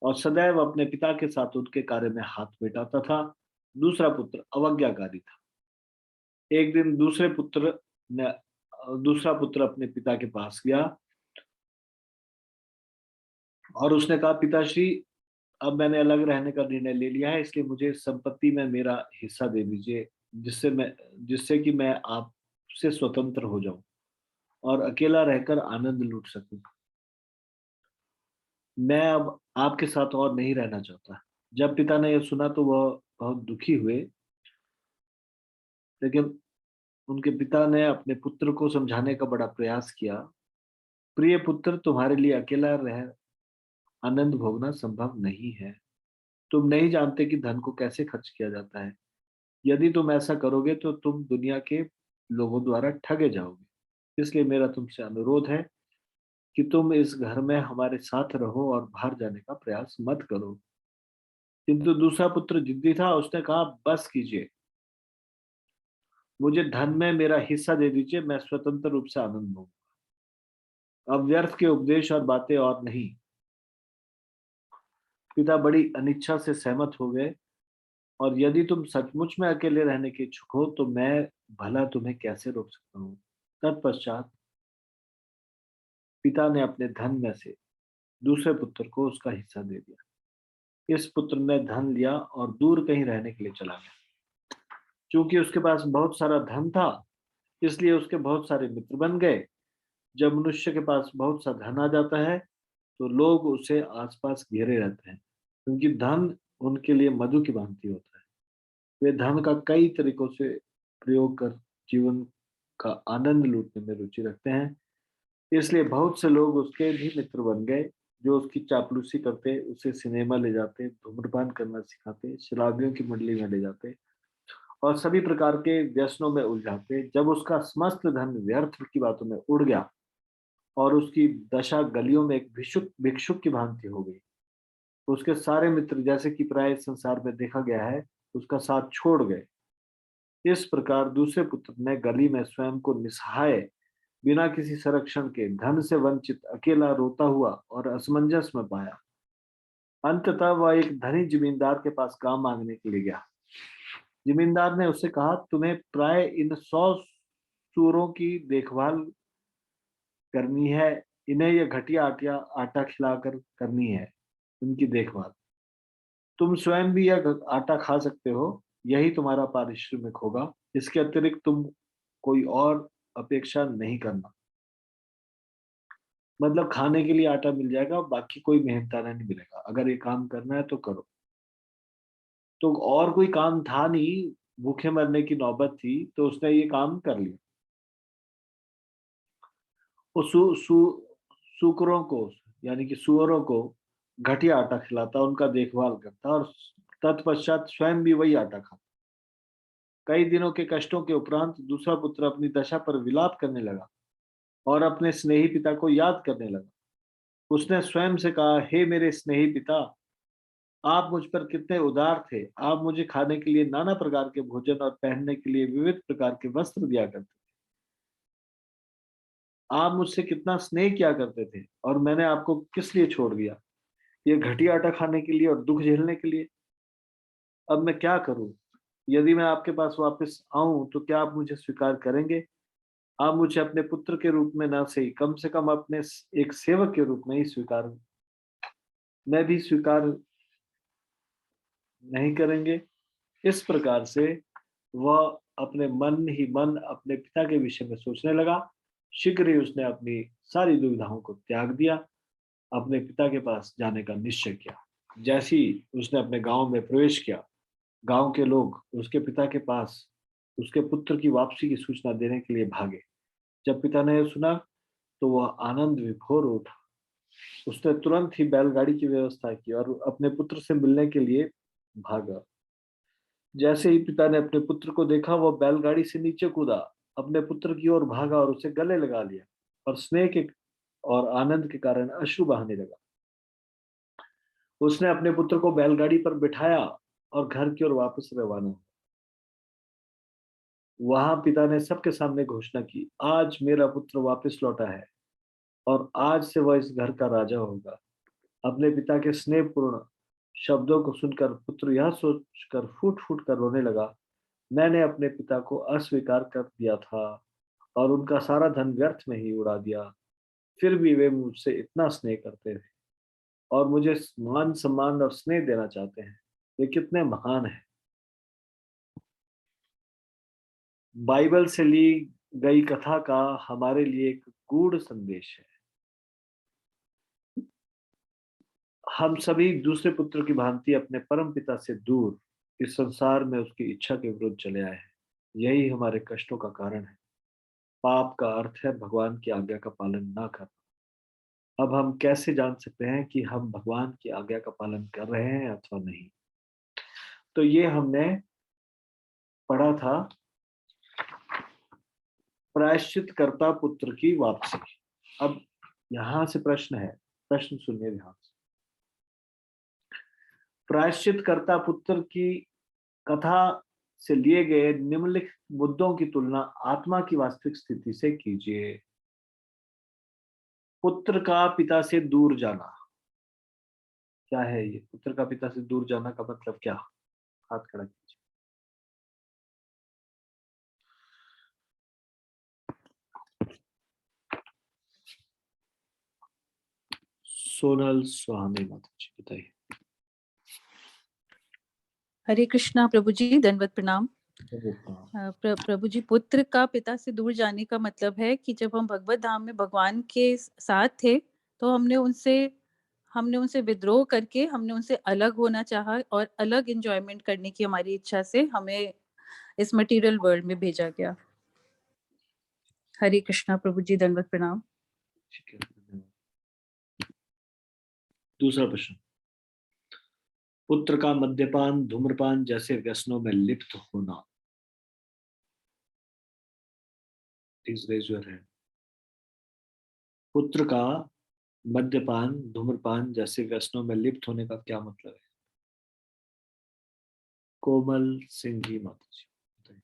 और सदैव अपने पिता के साथ उनके कार्य में हाथ बटाता था। दूसरा पुत्र अवज्ञाकारी था। एक दिन दूसरा पुत्र अपने पिता के पास गया और उसने कहा, पिताश्री, अब मैंने अलग रहने का निर्णय ले लिया है, इसलिए मुझे संपत्ति में मेरा हिस्सा दे दीजिए, जिससे कि मैं आपसे स्वतंत्र हो जाऊं और अकेला रहकर आनंद लूट सकूं। मैं अब आपके साथ और नहीं रहना चाहता। जब पिता ने यह सुना तो वह बहुत दुखी हुए, लेकिन उनके पिता ने अपने पुत्र को समझाने का बड़ा प्रयास किया। प्रिय पुत्र, तुम्हारे लिए अकेला रह आनंद भोगना संभव नहीं है। तुम नहीं जानते कि धन को कैसे खर्च किया जाता है। यदि तुम ऐसा करोगे तो तुम दुनिया के लोगों द्वारा ठगे जाओगे। इसलिए मेरा तुमसे अनुरोध है कि तुम इस घर में हमारे साथ रहो और बाहर जाने का प्रयास मत करो। किंतु दूसरा पुत्र जिद्दी था। उसने कहा, बस कीजिए, मुझे धन में मेरा हिस्सा दे दीजिए, मैं स्वतंत्र रूप से आनंद लूंगा। अब व्यर्थ के उपदेश और बातें और नहीं। पिता बड़ी अनिच्छा से सहमत हो गए, और यदि तुम सचमुच में अकेले रहने के इच्छुक हो तो मैं भला तुम्हें कैसे रोक सकता हूँ। तत्पश्चात पिता ने अपने धन में से दूसरे पुत्र को उसका हिस्सा दे दिया। इस पुत्र ने धन लिया और दूर कहीं रहने के लिए चला गया। चूंकि उसके पास बहुत सारा धन था, इसलिए उसके बहुत सारे मित्र बन गए। जब मनुष्य के पास बहुत सा धन आ जाता है तो लोग उसे आसपास घेरे रहते हैं, क्योंकि धन उनके लिए मधु की भांति होता है। वे धन का कई तरीकों से प्रयोग कर जीवन का आनंद लूटने में रुचि रखते हैं। इसलिए बहुत से लोग उसके भी मित्र बन गए, जो उसकी चापलूसी करते, उसे सिनेमा ले जाते, धूम्रपान करना सिखाते, शराबियों की मंडली में ले जाते और सभी प्रकार के व्यसनों में उलझाते। जब उसका समस्त धन व्यर्थ की बातों में उड़ गया और उसकी दशा गलियों में एक भिक्षुक की भांति हो गई, उसके सारे मित्र, जैसे कि प्राय संसार में देखा गया है, उसका साथ छोड़ गए। इस प्रकार दूसरे पुत्र ने गली में स्वयं को निसहाय, बिना किसी संरक्षण के, धन से वंचित, अकेला, रोता हुआ और असमंजस में पाया। अंततः वह एक धनी जमींदार के पास काम मांगने के लिए गया। जमींदार ने उससे कहा, तुम्हें प्राय इन 100 सूअरों की देखभाल करनी है। इन्हें यह घटिया आटा खिलाकर करनी है उनकी देखभाल। तुम स्वयं भी यह आटा खा सकते हो, यही तुम्हारा पारिश्रमिक होगा। इसके अतिरिक्त तुम कोई और अपेक्षा नहीं करना। मतलब खाने के लिए आटा मिल जाएगा, बाकी कोई मेहनताना नहीं मिलेगा। अगर ये काम करना है तो करो। तो और कोई काम था नहीं, भूखे मरने की नौबत थी, तो उसने ये काम कर लिया। वो सूकरों को, यानी कि सुअरों को घटिया आटा खिलाता, उनका देखभाल करता और तत्पश्चात स्वयं भी वही आटा खाता। कई दिनों के कष्टों के उपरांत दूसरा पुत्र अपनी दशा पर विलाप करने लगा और अपने स्नेही पिता को याद करने लगा। उसने स्वयं से कहा, हे मेरे स्नेही पिता, आप मुझ पर कितने उदार थे। आप मुझे खाने के लिए नाना प्रकार के भोजन और पहनने के लिए विविध प्रकार के वस्त्र दिया करते थे। आप मुझसे कितना स्नेह किया करते थे और मैंने आपको किस लिए छोड़ दिया? ये घटिया आटा खाने के लिए और दुख झेलने के लिए? अब मैं क्या करूं? यदि मैं आपके पास वापस आऊं तो क्या आप मुझे स्वीकार करेंगे? आप मुझे अपने पुत्र के रूप में ना सही, कम से कम अपने एक सेवक के रूप में ही स्वीकार, मैं भी स्वीकार नहीं करेंगे। इस प्रकार से वह अपने मन ही मन अपने पिता के विषय में सोचने लगा। शीघ्र ही उसने अपनी सारी दुविधाओं को त्याग दिया, अपने पिता के पास जाने का निश्चय किया। जैसे ही उसने अपने गांव में प्रवेश किया, गांव के लोग उसके पिता के पास उसके पुत्र की वापसी की सूचना देने के लिए भागे। जब पिता ने यह सुना तो वह आनंद विभोर उठा। उसने तुरंत ही बैलगाड़ी की व्यवस्था की और अपने पुत्र से मिलने के लिए भागा। जैसे ही पिता ने अपने पुत्र को देखा, वह बैलगाड़ी से नीचे कूदा, अपने पुत्र की ओर भागा और उसे गले लगा लिया और स्नेह के और आनंद के कारण अश्रु बहाने लगा। उसने अपने पुत्र को बैलगाड़ी पर बिठाया और घर की ओर वापस रवाना हुआ। वहां पिता ने सबके सामने घोषणा की, आज मेरा पुत्र वापस लौटा है और आज से वह इस घर का राजा होगा। अपने पिता के स्नेहपूर्ण शब्दों को सुनकर पुत्र यह सोचकर फूट फूट कर रोने लगा, मैंने अपने पिता को अस्वीकार कर दिया था और उनका सारा धन व्यर्थ में ही उड़ा दिया। फिर भी वे मुझसे इतना स्नेह करते थे और मुझे मान सम्मान और स्नेह देना चाहते हैं। वे कितने महान हैं। बाइबल से ली गई कथा का हमारे लिए एक गूढ़ संदेश है। हम सभी दूसरे पुत्र की भांति अपने परम पिता से दूर इस संसार में उसकी इच्छा के विरुद्ध चले आए हैं। यही हमारे कष्टों का कारण है। पाप का अर्थ है भगवान की आज्ञा का पालन ना करना। अब हम कैसे जान सकते हैं कि हम भगवान की आज्ञा का पालन कर रहे हैं अथवा नहीं? तो ये हमने पढ़ा था, प्रायश्चित कर्ता पुत्र की वापसी। अब यहां से प्रश्न है, प्रश्न सुनिए ध्यान से। प्रायश्चित कर्ता पुत्र की कथा से लिए गए निम्नलिखित मुद्दों की तुलना आत्मा की वास्तविक स्थिति से कीजिए। पुत्र का पिता से दूर जाना क्या है? ये पुत्र का पिता से दूर जाना का मतलब क्या? हाथ खड़ा कीजिए। सोनल सुहानी माता जी बताइए।
हरे कृष्णा प्रभु जी, दंडवत प्रणाम। प्रभु जी, पुत्र का पिता से दूर जाने का मतलब है कि जब हम भगवत धाम में भगवान के साथ थे तो हमने उनसे विद्रोह करके हमने उनसे अलग होना चाहा और अलग एंजॉयमेंट करने की हमारी इच्छा से हमें इस मटेरियल वर्ल्ड में भेजा गया। हरे कृष्णा प्रभु जी, दंडवत प्रणाम।
ठीक है, दूसरा प्रश्न। पुत्र का मद्यपान धूम्रपान जैसे व्यसनों में लिप्त होना। Please raise your hand. पुत्र का मद्यपान धूम्रपान जैसे व्यसनों में लिप्त होने का क्या मतलब है? कोमल सिंह जी माता जी बताइए।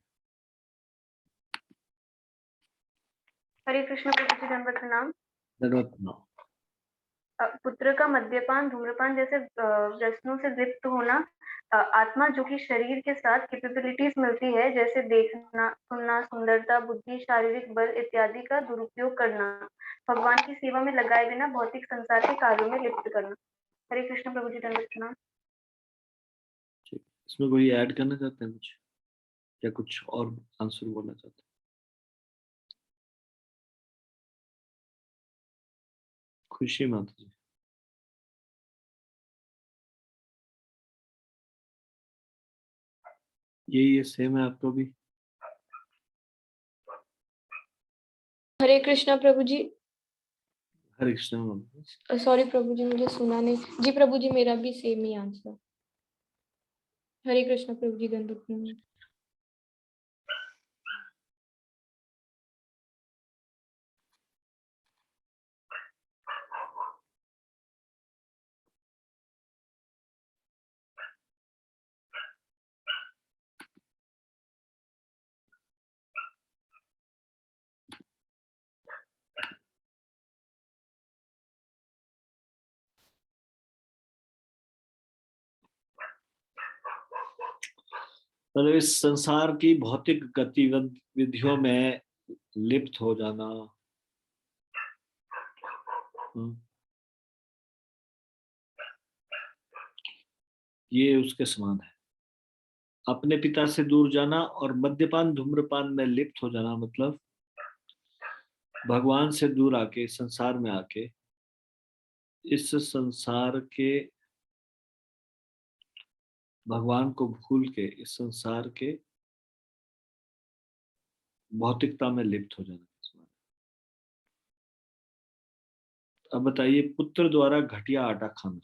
हरे कृष्ण प्रभु जी, दंडवत प्रणाम।
धन्यवाद प्रणाम।
पुत्र का मद्यपान धूम्रपान जैसे व्यसनों से लिप्त होना, आत्मा जो कि शरीर के साथ कैपेबिलिटीज मिलती है जैसे देखना, सुनना, सुंदरता, बुद्धि, शारीरिक बल इत्यादि का दुरुपयोग करना, भगवान की सेवा में लगाए बिना भौतिक संसार के कार्यों में लिप्त करना। हरे कृष्ण प्रभु जी, दंडवत प्रणाम।
इसमें कोई ऐड करना चाहते हैं कुछ, या कुछ और आंसर बोलना चाहते हैं? खुशी माता जी। ये सेम है आपको भी?
हरे कृष्णा प्रभु जी।
हरे कृष्ण।
सॉरी प्रभु जी, मुझे सुना नहीं जी। प्रभु जी, मेरा भी सेम ही आंसर। हरे कृष्णा प्रभु जी, दंडवत प्रणाम।
मतलब इस संसार की भौतिक गतिविधियों में लिप्त हो जाना, ये उसके समान है। अपने पिता से दूर जाना और मद्यपान धूम्रपान में लिप्त हो जाना मतलब भगवान से दूर आके संसार में आके इस संसार के भगवान को भूल के इस संसार के भौतिकता में लिप्त हो जाना। अब बताइए, पुत्र द्वारा घटिया आटा खाना,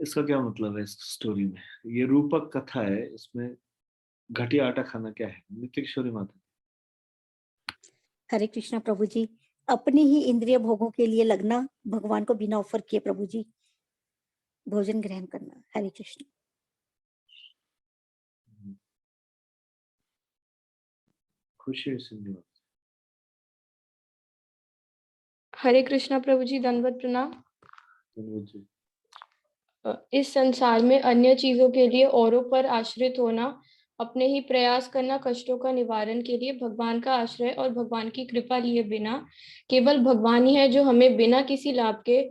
इसका क्या मतलब है इस स्टोरी में? ये रूपक कथा है, इसमें घटिया आटा खाना क्या है? नित्य किशोरी माता।
हरे कृष्णा प्रभु जी, अपने ही इंद्रिय भोगों के लिए लगना, भगवान को बिना ऑफर किए प्रभु जी भोजन ग्रहण करना। हरे कृष्ण।
खुशी सिंधु।
हरे कृष्णा प्रभु जी, दंडवत प्रणाम।
जी।
इस संसार में अन्य चीजों के लिए औरों पर आश्रित होना, अपने ही प्रयास करना, कष्टों का निवारण के लिए भगवान का आश्रय और भगवान की कृपा लिए बिना, केवल भगवान ही है जो हमें बिना किसी लाभ के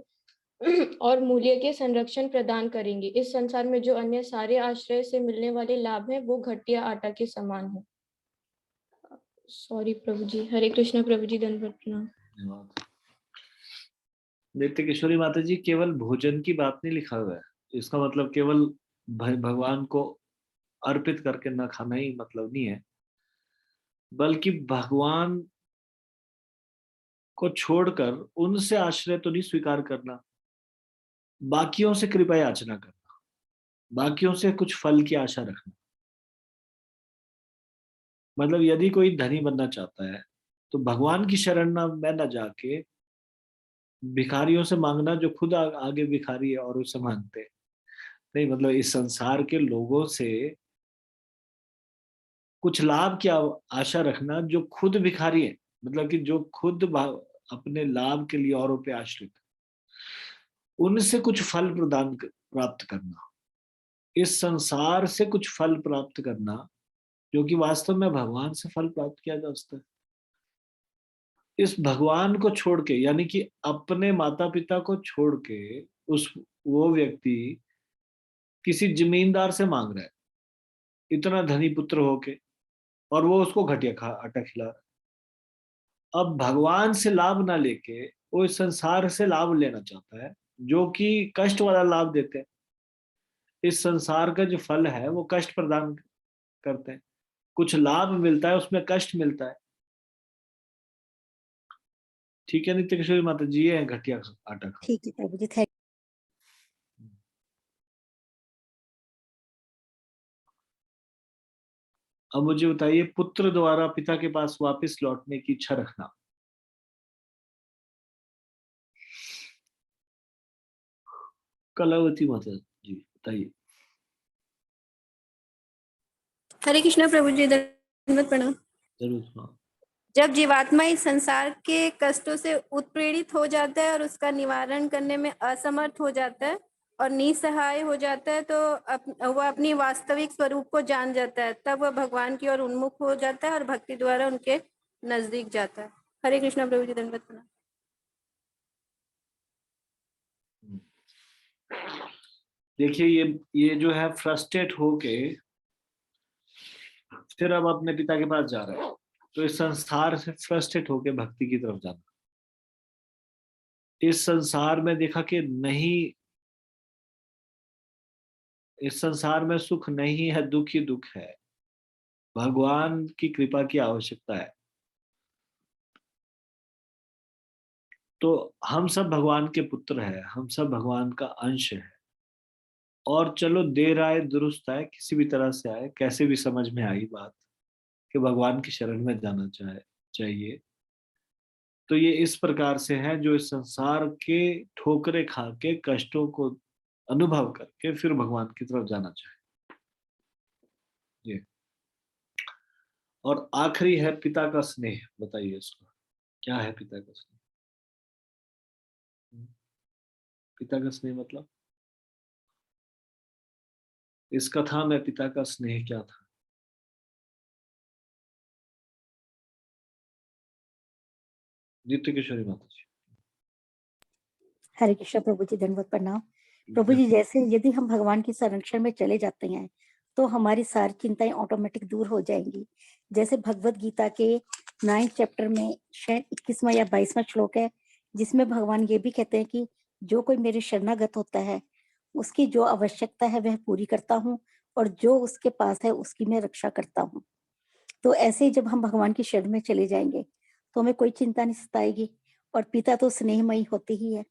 और मूल्य के संरक्षण प्रदान करेंगे। इस संसार में जो अन्य सारे आश्रय से मिलने वाले लाभ हैं वो घटिया आटा के समान है। सॉरी प्रभु जी। हरे कृष्णा प्रभु जी, दंडवत प्रणाम।
धन्यवाद। नित्य किशोरी माता जी, केवल भोजन की बात नहीं लिखा हुआ है। इसका मतलब केवल भगवान को अर्पित करके न खाना ही मतलब नहीं है, बल्कि भगवान को छोड़कर उनसे आश्रय तो नहीं स्वीकार करना, बाकियों से कृपा याचना करना, बाकियों से कुछ फल की आशा रखना। मतलब यदि कोई धनी बनना चाहता है तो भगवान की शरण में न जाके भिखारियों से मांगना, जो खुद आगे भिखारी है और उसे मांगते हैं। नहीं, मतलब इस संसार के लोगों से कुछ लाभ की आशा रखना जो खुद भिखारी है, मतलब कि जो खुद अपने लाभ के लिए औरों पे आश्रित, उनसे कुछ फल प्राप्त करना, इस संसार से कुछ फल प्राप्त करना, जो कि वास्तव में भगवान से फल प्राप्त किया जा सकता है। इस भगवान को छोड़ के, यानी कि अपने माता पिता को छोड़ के वो व्यक्ति किसी जमींदार से मांग रहा है, इतना धनी पुत्र होके, और वो उसको घटिया आटा खिला रहा है। अब भगवान से लाभ ना लेके वो इस संसार से लाभ लेना चाहता है, जो कि कष्ट वाला लाभ देते हैं। इस संसार का जो फल है वो कष्ट प्रदान करते हैं, कुछ लाभ मिलता है उसमें कष्ट मिलता है। ठीक है नित्य किशोरी माता जी, ये है घटिया आटा खा।
ठीक है प्रभु जी, थैंक।
अब मुझे बताइए, पुत्र द्वारा पिता के पास वापस लौटने की इच्छा रखना। कलावती माता जी बताइए।
हरे कृष्णा प्रभु जी, दंडवत प्रणाम।
जरूर।
जब जीवात्मा इस संसार के कष्टों से उत्प्रेरित हो जाता है और उसका निवारण करने में असमर्थ हो जाता है और निसहाय हो जाता है, तो वह अपनी वास्तविक स्वरूप को जान जाता है। तब वह भगवान की ओर उन्मुख हो जाता है और भक्ति द्वारा उनके नजदीक जाता है। हरे कृष्णा प्रभु जी, दंडवत प्रणाम।
देखिए, ये जो है फ्रस्ट्रेट होके फिर अब अपने पिता के पास जा रहा है, तो इस संसार से फ्रस्ट्रेट होके भक्ति की तरफ जाना। इस संसार में देखा कि नहीं, इस संसार में सुख नहीं है, दुख ही दुख है, भगवान की कृपा की आवश्यकता है। तो हम सब भगवान के पुत्र हैं, हम सब भगवान का अंश है। और चलो देर आए दुरुस्त आए, किसी भी तरह से आए, कैसे भी समझ में आई बात कि भगवान की शरण में जाना चाहिए। तो ये इस प्रकार से है, जो इस संसार के ठोकरे खा के कष्टों को अनुभव करके फिर भगवान की तरफ जाना चाहे। ये और आखिरी है पिता का स्नेह। बताइए इसको, क्या है पिता का स्नेह? पिता का स्नेह मतलब इस कथा में पिता का स्नेह क्या था? नित्य किशोरी माता जी।
हरे कृष्ण प्रभु जी, दंडवत प्रणाम। प्रभु जी, जैसे यदि हम भगवान के संरक्षण में चले जाते हैं तो हमारी सारी चिंताएं ऑटोमेटिक दूर हो जाएंगी। जैसे भगवत गीता के 9th चैप्टर में शायद 21वां या 22वां श्लोक है, जिसमें भगवान ये भी कहते हैं कि जो कोई मेरे शरणागत होता है उसकी जो आवश्यकता है वह पूरी करता हूँ, और जो उसके पास है उसकी मैं रक्षा करता हूँ। तो ऐसे ही जब हम भगवान की शरण में चले जाएंगे तो हमें कोई चिंता नहीं सताएगी, और पिता तो स्नेहमयी होते ही है।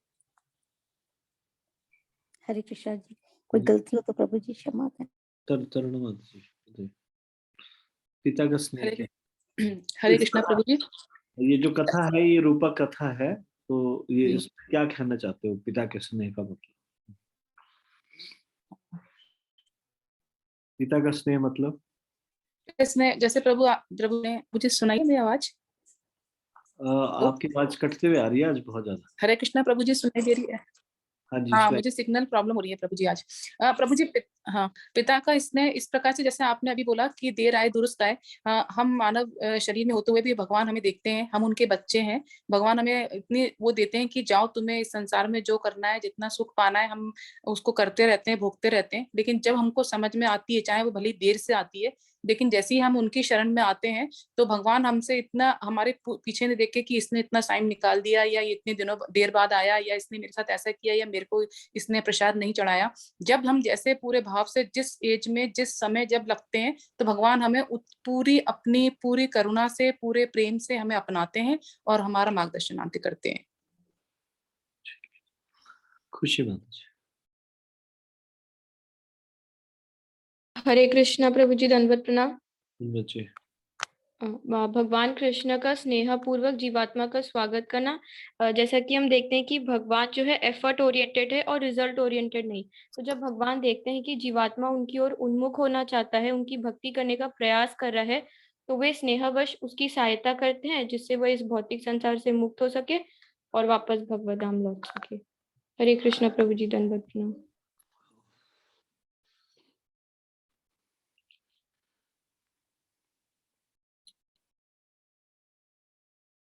हरे कृष्णा जी, कोई गलती हो तो प्रभु जी क्षमा करें।
तरुण माता जी, बताइए। पिता का स्नेह
हरे
क्या?
हरे कृष्णा प्रभु जी।
ये जो कथा है ये रूपक कथा है, तो ये
जी।
इसमें क्या कहना चाहते हो पिता के स्नेह का मतलब? पिता का स्नेह मतलब?
इसने जैसे प्रभु ने मुझे सुनाई मेरी आवाज?
आपकी आवाज कटते हुए आ रही है आज बहुत ज्यादा।
हरे कृष्णा प्रभु जी, सुनाई दे रही है?
हाँ जी,
हाँ,
सुनाई।
मुझे सिग्नल प्रॉब्लम हो रही है प्रभु जी आज। प्रभु जी, हाँ, पिता का इसने इस प्रकार से, जैसे आपने अभी बोला कि देर आए दुरुस्त आए। हम मानव शरीर में होते हुए भी भगवान हमें देखते हैं, हम उनके बच्चे हैं। भगवान हमें इतनी वो देते हैं कि जाओ, तुम्हें इस संसार में जो करना है, जितना सुख पाना है, हम उसको करते रहते हैं, भोगते रहते हैं। लेकिन जब हमको समझ में आती है, चाहे वो भली देर से आती है, लेकिन जैसे ही हम उनकी शरण में आते हैं तो भगवान हमसे इतना हमारे पीछे नहीं देखे कि इसने इतना टाइम निकाल दिया, या ये इतने दिनों देर बाद आया, या इसने मेरे साथ ऐसा किया, या मेरे को इसने प्रसाद नहीं चढ़ाया। जब हम जैसे पूरे भाव से जिस एज में जिस समय जब लगते हैं तो भगवान हमें पूरी अपनी पूरी करुणा से, पूरे प्रेम से हमें अपनाते हैं और हमारा मार्गदर्शन आगे करते हैं।
खुशी माता जी।
हरे कृष्णा प्रभु जी, दंडवत प्रणाम।
बच्चे।
भगवान कृष्ण का स्नेह पूर्वक जीवात्मा का स्वागत करना। जैसा कि हम देखते हैं कि भगवान जो है एफर्ट ओरिएंटेड है और रिजल्ट ओरिएंटेड नहीं। तो जब भगवान देखते हैं कि जीवात्मा उनकी ओर उन्मुख होना चाहता है, उनकी भक्ति करने का प्रयास कर रहा है, तो वे स्नेहवश उसकी सहायता करते हैं, जिससे वह इस भौतिक संसार से मुक्त हो सके और वापस भगवत धाम लौट सके। हरे कृष्णा प्रभु जी, दंडवत प्रणाम।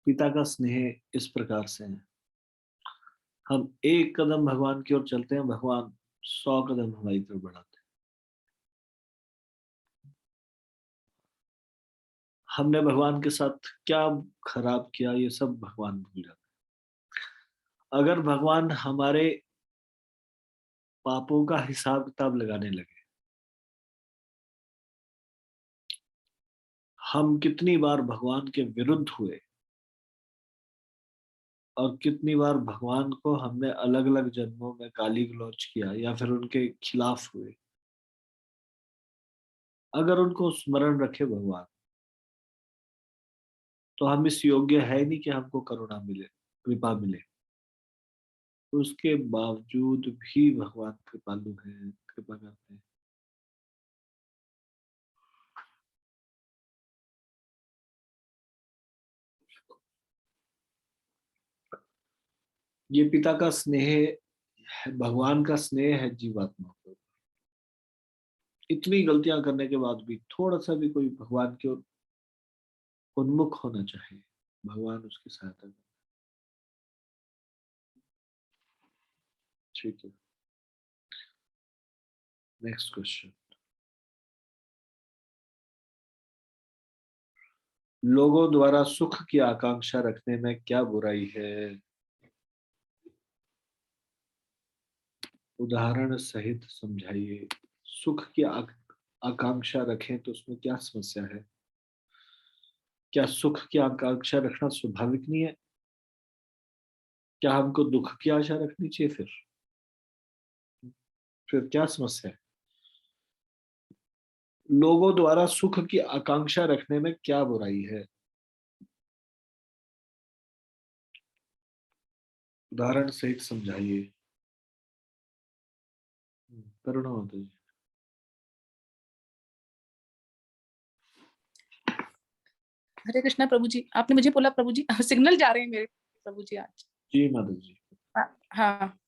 पिता का स्नेह इस प्रकार से है, हम एक कदम भगवान की ओर चलते हैं, भगवान 100 कदम हमारी तरफ बढ़ाते हैं। हमने भगवान के साथ क्या खराब किया ये सब भगवान भूल जाते हैं। अगर भगवान हमारे पापों का हिसाब किताब लगाने लगे, हम कितनी बार भगवान के विरुद्ध हुए और कितनी बार भगवान को हमने अलग अलग जन्मों में गाली गलौज किया या फिर उनके खिलाफ हुए, अगर उनको स्मरण रखे भगवान, तो हम इस योग्य है नहीं कि हमको करुणा मिले, कृपा मिले। उसके बावजूद भी भगवान कृपालु हैं, कृपा करते हैं। ये पिता का स्नेह है, भगवान का स्नेह है जीवात्मा पर। इतनी गलतियां करने के बाद भी थोड़ा सा भी कोई भगवान की ओर उन्मुख होना चाहिए, भगवान उसकी सहायता करें। ठीक है, नेक्स्ट क्वेश्चन। लोगों द्वारा सुख की आकांक्षा रखने में क्या बुराई है? उदाहरण सहित समझाइए। सुख की आकांक्षा रखें तो उसमें क्या समस्या है? क्या सुख की आकांक्षा रखना स्वाभाविक नहीं है? क्या हमको दुख की आशा रखनी चाहिए? फिर क्या समस्या है? लोगों द्वारा सुख की आकांक्षा रखने में क्या बुराई है? उदाहरण सहित समझाइए। करुणा माता जी।
हरे कृष्णा प्रभु जी, आपने मुझे बोला प्रभु जी, सिग्नल जा रहे हैं मेरे प्रभु जी आज।
जी माता जी।
हाँ,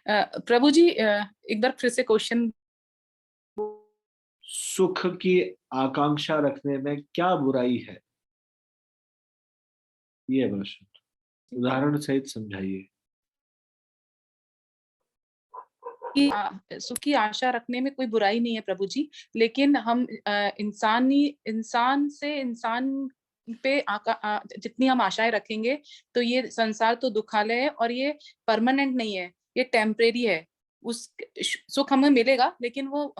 प्रभु जी, एक बार फिर से क्वेश्चन
सुख की आकांक्षा रखने में क्या बुराई है, ये प्रश्न उदाहरण सहित समझाइए।
कि सुख की आशा रखने में कोई बुराई नहीं है प्रभु जी, लेकिन हम इंसान से इंसान पे जितनी हम आशाएं रखेंगे तो ये संसार तो दुखालय है और ये परमानेंट नहीं है, ये टेम्परेरी है। उस सुख हमें मिलेगा, लेकिन वो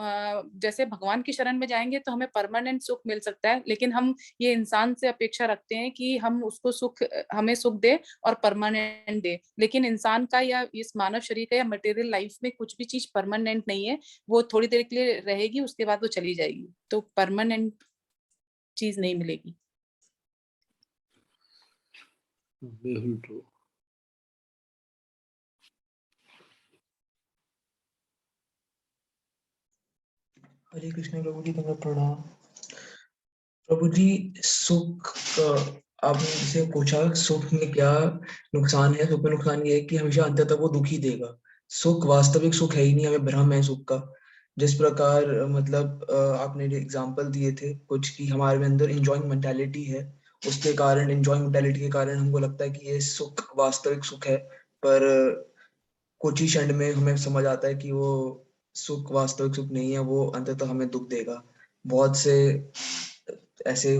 जैसे भगवान की शरण में जाएंगे तो हमें परमानेंट सुख मिल सकता है, लेकिन हम ये इंसान से अपेक्षा रखते हैं कि हम उसको हमें सुख दे और परमानेंट दे, लेकिन इंसान का या इस मानव शरीर का या मटेरियल लाइफ में कुछ भी चीज परमानेंट नहीं है। वो थोड़ी देर के लिए रहेगी, उसके बाद वो चली जाएगी, तो परमानेंट चीज नहीं मिलेगी।
बिल्कुल ट्रू।
हरे कृष्ण प्रभु जी, तुम्हें प्रणाम। प्रभु जी, सुख आपने जिसे पूछा सुख में क्या नुकसान है, सुख में नुकसान ये है कि हमेशा अंततः वो दुखी देगा। सुख वास्तविक सुख है ही नहीं, हमें भ्रम है सुख का। जिस प्रकार मतलब आपने एग्जांपल दिए थे कुछ कि हमारे अंदर एंजॉयिंग मेंटालिटी है, उसके कारण एंजॉयिंग मेंटालिटी के कारण हमको लगता है कि ये सुख वास्तविक सुख है, पर कुछ ही क्षण में हमें समझ आता है कि वो सुख वास्तविक सुख नहीं है, वो अंततः हमें दुख देगा। बहुत से ऐसे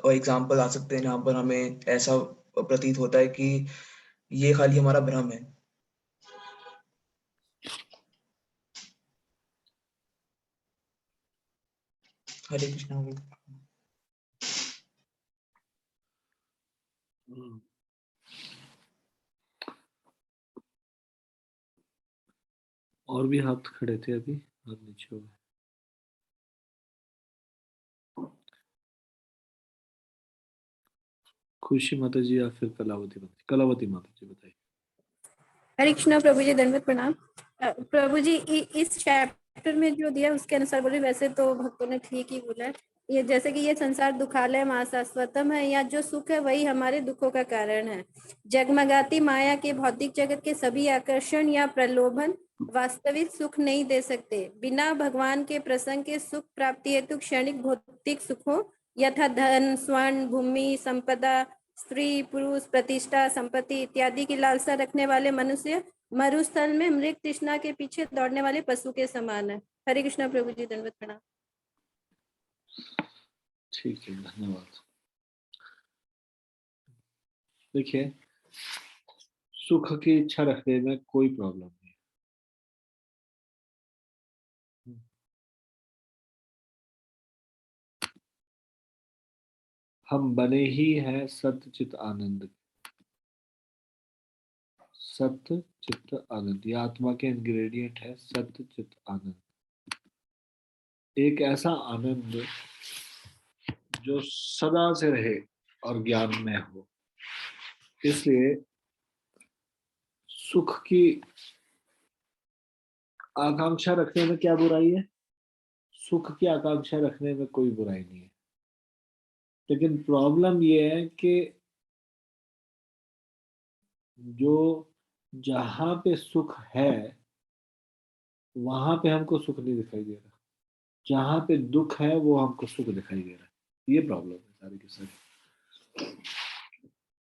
एग्जाम्पल आ सकते हैं जहाँ पर हमें ऐसा प्रतीत होता है कि ये खाली हमारा भ्रम है। हरे कृष्णा।
और भी हाथ खड़े थे, अभी हाथ नीचे हो गए। खुशी माता जी या फिर कलावती माता जी? कलावती माता जी बताइए।
हरे कृष्णा प्रभु जी, दंडवत प्रणाम। प्रभु जी इस चैप्टर में जो दिया उसके अनुसार बोले, वैसे तो भक्तों ने ठीक ही बोला है। ये जैसे कि ये संसार दुखालय महाशाश्वतम है, या जो सुख है वही हमारे दुखों का कारण है। जगमगाती माया के भौतिक जगत के सभी आकर्षण या प्रलोभन वास्तविक सुख नहीं दे सकते। बिना भगवान के प्रसंग के सुख प्राप्ति हेतु क्षणिक भौतिक सुखों यथा धन, स्वर्ण, भूमि, संपदा, स्त्री, पुरुष, प्रतिष्ठा, संपत्ति इत्यादि की लालसा रखने वाले मनुष्य मरुस्थल में मृग तृष्णा के पीछे दौड़ने वाले पशु के समान है। हरे कृष्णा प्रभु जी, दंडवत प्रणाम।
ठीक है, धन्यवाद। देखिए, सुख की इच्छा रखने में कोई प्रॉब्लम नहीं। हम बने ही हैं सत्य चित आनंद। सत्य चित्त आनंद, ये आत्मा के इंग्रेडिएंट है। सत्य चित्त आनंद, एक ऐसा आनंद जो सदा से रहे और ज्ञान में हो। इसलिए सुख की आकांक्षा रखने में क्या बुराई है? सुख की आकांक्षा रखने में कोई बुराई नहीं है, लेकिन प्रॉब्लम ये है कि जो जहां पे सुख है वहां पे हमको सुख नहीं दिखाई दे रहा, जहां पे दुख है वो हमको सुख दिखाई दे रहा है। ये प्रॉब्लम है सारी की सारी।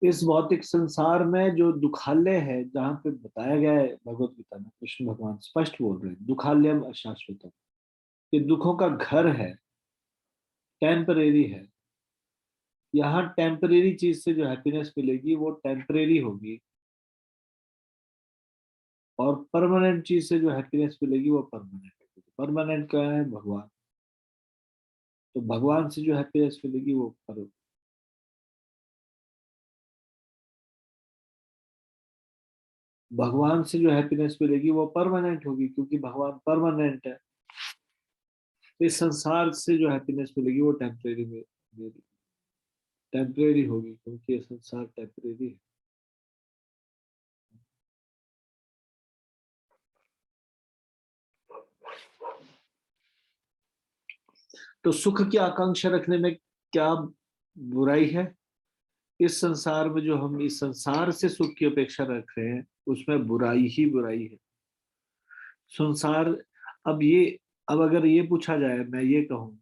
इस भौतिक संसार में जो दुखालय है, जहां पे बताया गया है भगवत गीता में, कृष्ण भगवान स्पष्ट बोल रहे हैं, दुखालयम अशाश्वतम, ये दुखों का घर है, टेम्परेरी है। यहाँ टेम्परेरी चीज से जो हैप्पीनेस मिलेगी वो टेम्परेरी होगी, और परमानेंट चीज से जो हैप्पीनेस मिलेगी वो परमानेंट होगी। परमानेंट क्या है? भगवान। तो भगवान से जो हैप्पीनेस मिलेगी वो भगवान से जो हैप्पीनेस मिलेगी वो परमानेंट होगी, क्योंकि भगवान परमानेंट है। इस संसार से जो हैप्पीनेस मिलेगी वो टेम्परेरी होगी, क्योंकि ये संसार टेम्परेरी है। तो सुख की आकांक्षा रखने में क्या बुराई है? इस संसार में जो हम इस संसार से सुख की अपेक्षा रख रहे हैं उसमें बुराई ही बुराई है। संसार, अब ये अब अगर ये पूछा जाए, मैं ये कहूं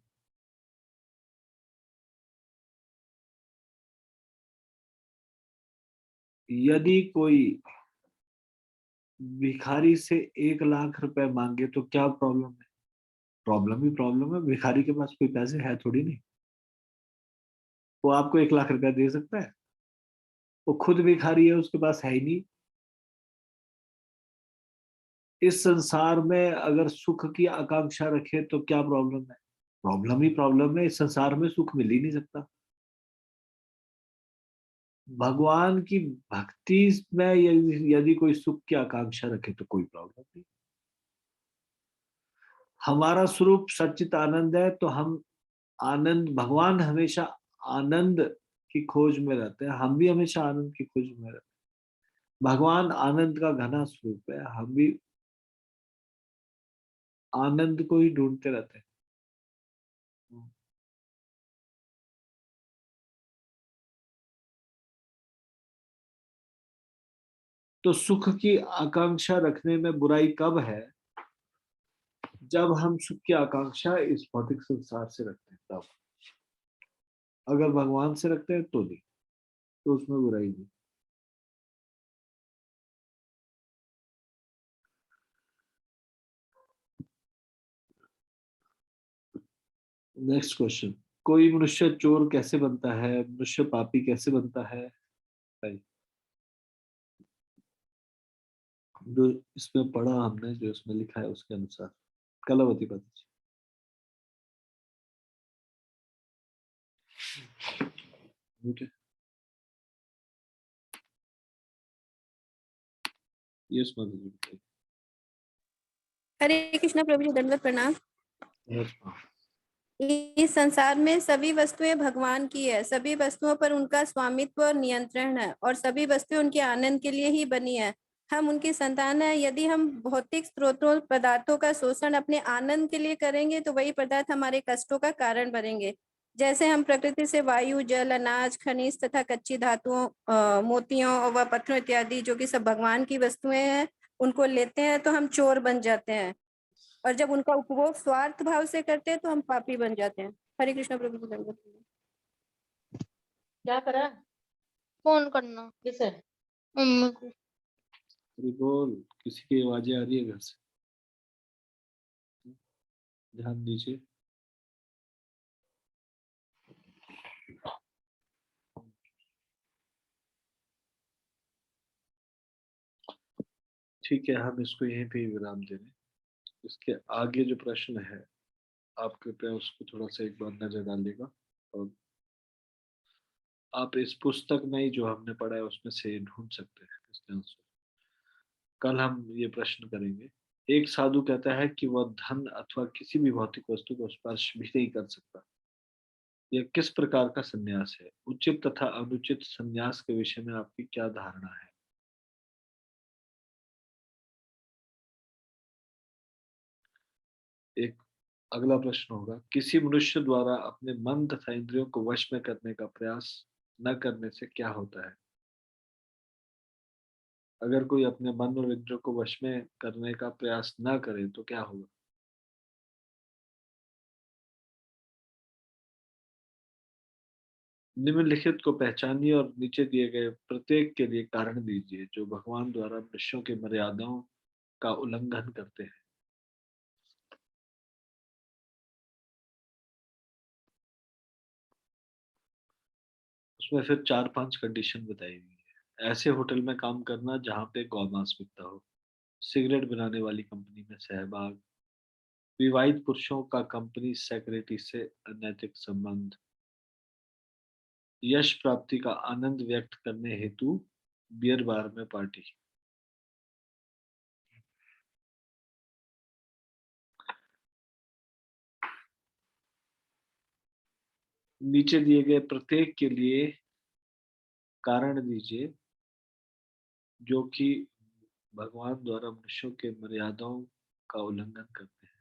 यदि कोई भिखारी से 1 लाख रुपए मांगे तो क्या प्रॉब्लम है? प्रॉब्लम ही प्रॉब्लम है। भिखारी के पास कोई पैसे है थोड़ी नहीं, वो आपको 1 लाख रुपया दे सकता है? वो खुद भिखारी है, उसके पास है ही नहीं। इस संसार में अगर सुख की आकांक्षा रखे तो क्या प्रॉब्लम है? प्रॉब्लम ही प्रॉब्लम है। इस संसार में सुख मिल ही नहीं सकता। भगवान की भक्ति में यदि कोई सुख की आकांक्षा रखे तो कोई प्रॉब्लम नहीं। हमारा स्वरूप सच्चित आनंद है, तो हम आनंद, भगवान हमेशा आनंद की खोज में रहते हैं, हम भी हमेशा आनंद की खोज में रहते हैं। भगवान आनंद का घना स्वरूप है, हम भी आनंद को ही ढूंढते रहते हैं। तो सुख की आकांक्षा रखने में बुराई कब है? जब हम सुख की आकांक्षा इस भौतिक संसार से रखते हैं तब। अगर भगवान से रखते हैं तो नहीं, तो उसमें बुराई नहीं। नेक्स्ट क्वेश्चन, कोई मनुष्य चोर कैसे बनता है? मनुष्य पापी कैसे बनता है? भाई, जो इसमें पढ़ा हमने, जो इसमें लिखा है उसके अनुसार कलावती पति जी। यस माता जी बताइए।
हरे कृष्णा प्रभु जी, दंडवत प्रणाम।
Yes, ma'am.
इस संसार में सभी वस्तुएं भगवान की है, सभी वस्तुओं पर उनका स्वामित्व और नियंत्रण है, और सभी वस्तुएं उनके आनंद के लिए ही बनी है। हम उनकी संतान है। यदि हम भौतिक स्रोतों पदार्थों का शोषण अपने आनंद के लिए करेंगे तो वही पदार्थ हमारे कष्टों का कारण बनेंगे। जैसे हम प्रकृति से वायु, जल, अनाज, खनिज तथा कच्ची धातुओं, मोतियों और पत्थरों इत्यादि जो कि सब भगवान की वस्तुएं हैं, उनको लेते हैं तो हम चोर बन जाते हैं, और जब उनका उपभोग स्वार्थ भाव से करते हैं तो हम पापी बन जाते हैं। हरे कृष्ण प्रभु जी, दंडवत प्रणाम।
क्या करा? फोन करना किसे? मम्मी को।
अरे बोल, किसी की आवाजें आ रही है घर से, ध्यान दीजिए। ठीक है, हम इसको यहीं पे ही विराम दे रहे हैं। इसके आगे जो प्रश्न है, आप कृपया उसको थोड़ा सा एक बार नजर डालिएगा, और आप इस पुस्तक में ही जो हमने पढ़ा है उसमें से ढूंढ सकते हैं इसके आंसर। कल हम ये प्रश्न करेंगे। एक साधु कहता है कि वह धन अथवा किसी भी भौतिक वस्तु को स्पर्श भी नहीं कर सकता। यह किस प्रकार का संन्यास है? उचित तथा अनुचित संन्यास के विषय में आपकी क्या धारणा है? एक अगला प्रश्न होगा, किसी मनुष्य द्वारा अपने मन तथा इंद्रियों को वश में करने का प्रयास न करने से क्या होता है? अगर कोई अपने मन और इंद्रियों को वश में करने का प्रयास न करे तो क्या होगा? निम्नलिखित को पहचानिए और नीचे दिए गए प्रत्येक के लिए कारण दीजिए जो भगवान द्वारा मनुष्यों की मर्यादाओं का उल्लंघन करते हैं। उसमें फिर 4-5 कंडीशन बताई हुई है। ऐसे होटल में काम करना जहाँ पे गौमांस बिकता हो, सिगरेट बनाने वाली कंपनी में सहभाग, विवाहित पुरुषों का कंपनी सेक्रेटरी से अनैतिक संबंध, यश प्राप्ति का आनंद व्यक्त करने हेतु बियर बार में पार्टी। नीचे दिए गए प्रत्येक के लिए कारण दीजिए जो कि भगवान द्वारा मनुष्यों के मर्यादाओं का उल्लंघन करते हैं।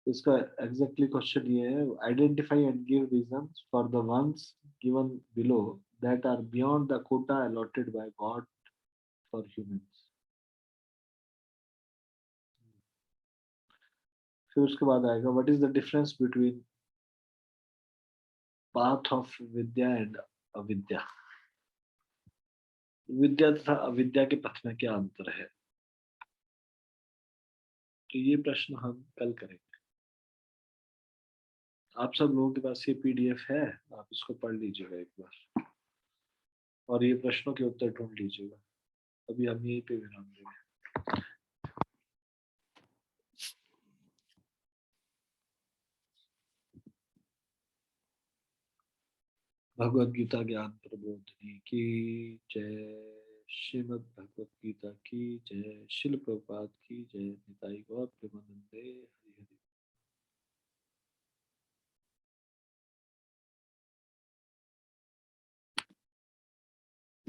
इसका एग्जैक्टली क्वेश्चन ये है, identify and give reasons for the ones given below that are beyond the quota allotted by God for humans. फिर उसके बाद आएगा what is the difference between path of विद्या एंड अविद्या। विद्या तथा अविद्या के पथ में क्या अंतर है, तो ये प्रश्न हम कल करेंगे। आप सब लोगों के पास ये पीडीएफ है, आप इसको पढ़ लीजिएगा एक बार और ये प्रश्नों के उत्तर ढूंढ लीजिएगा। अभी हम यहीं पे विराम देंगे। भगवद गीता ज्ञान प्रबोधिनी की जय, श्रीमद् भगवद गीता की जय, शिल प्रभुपाद की जय, निताई गौर प्रेमानंदे।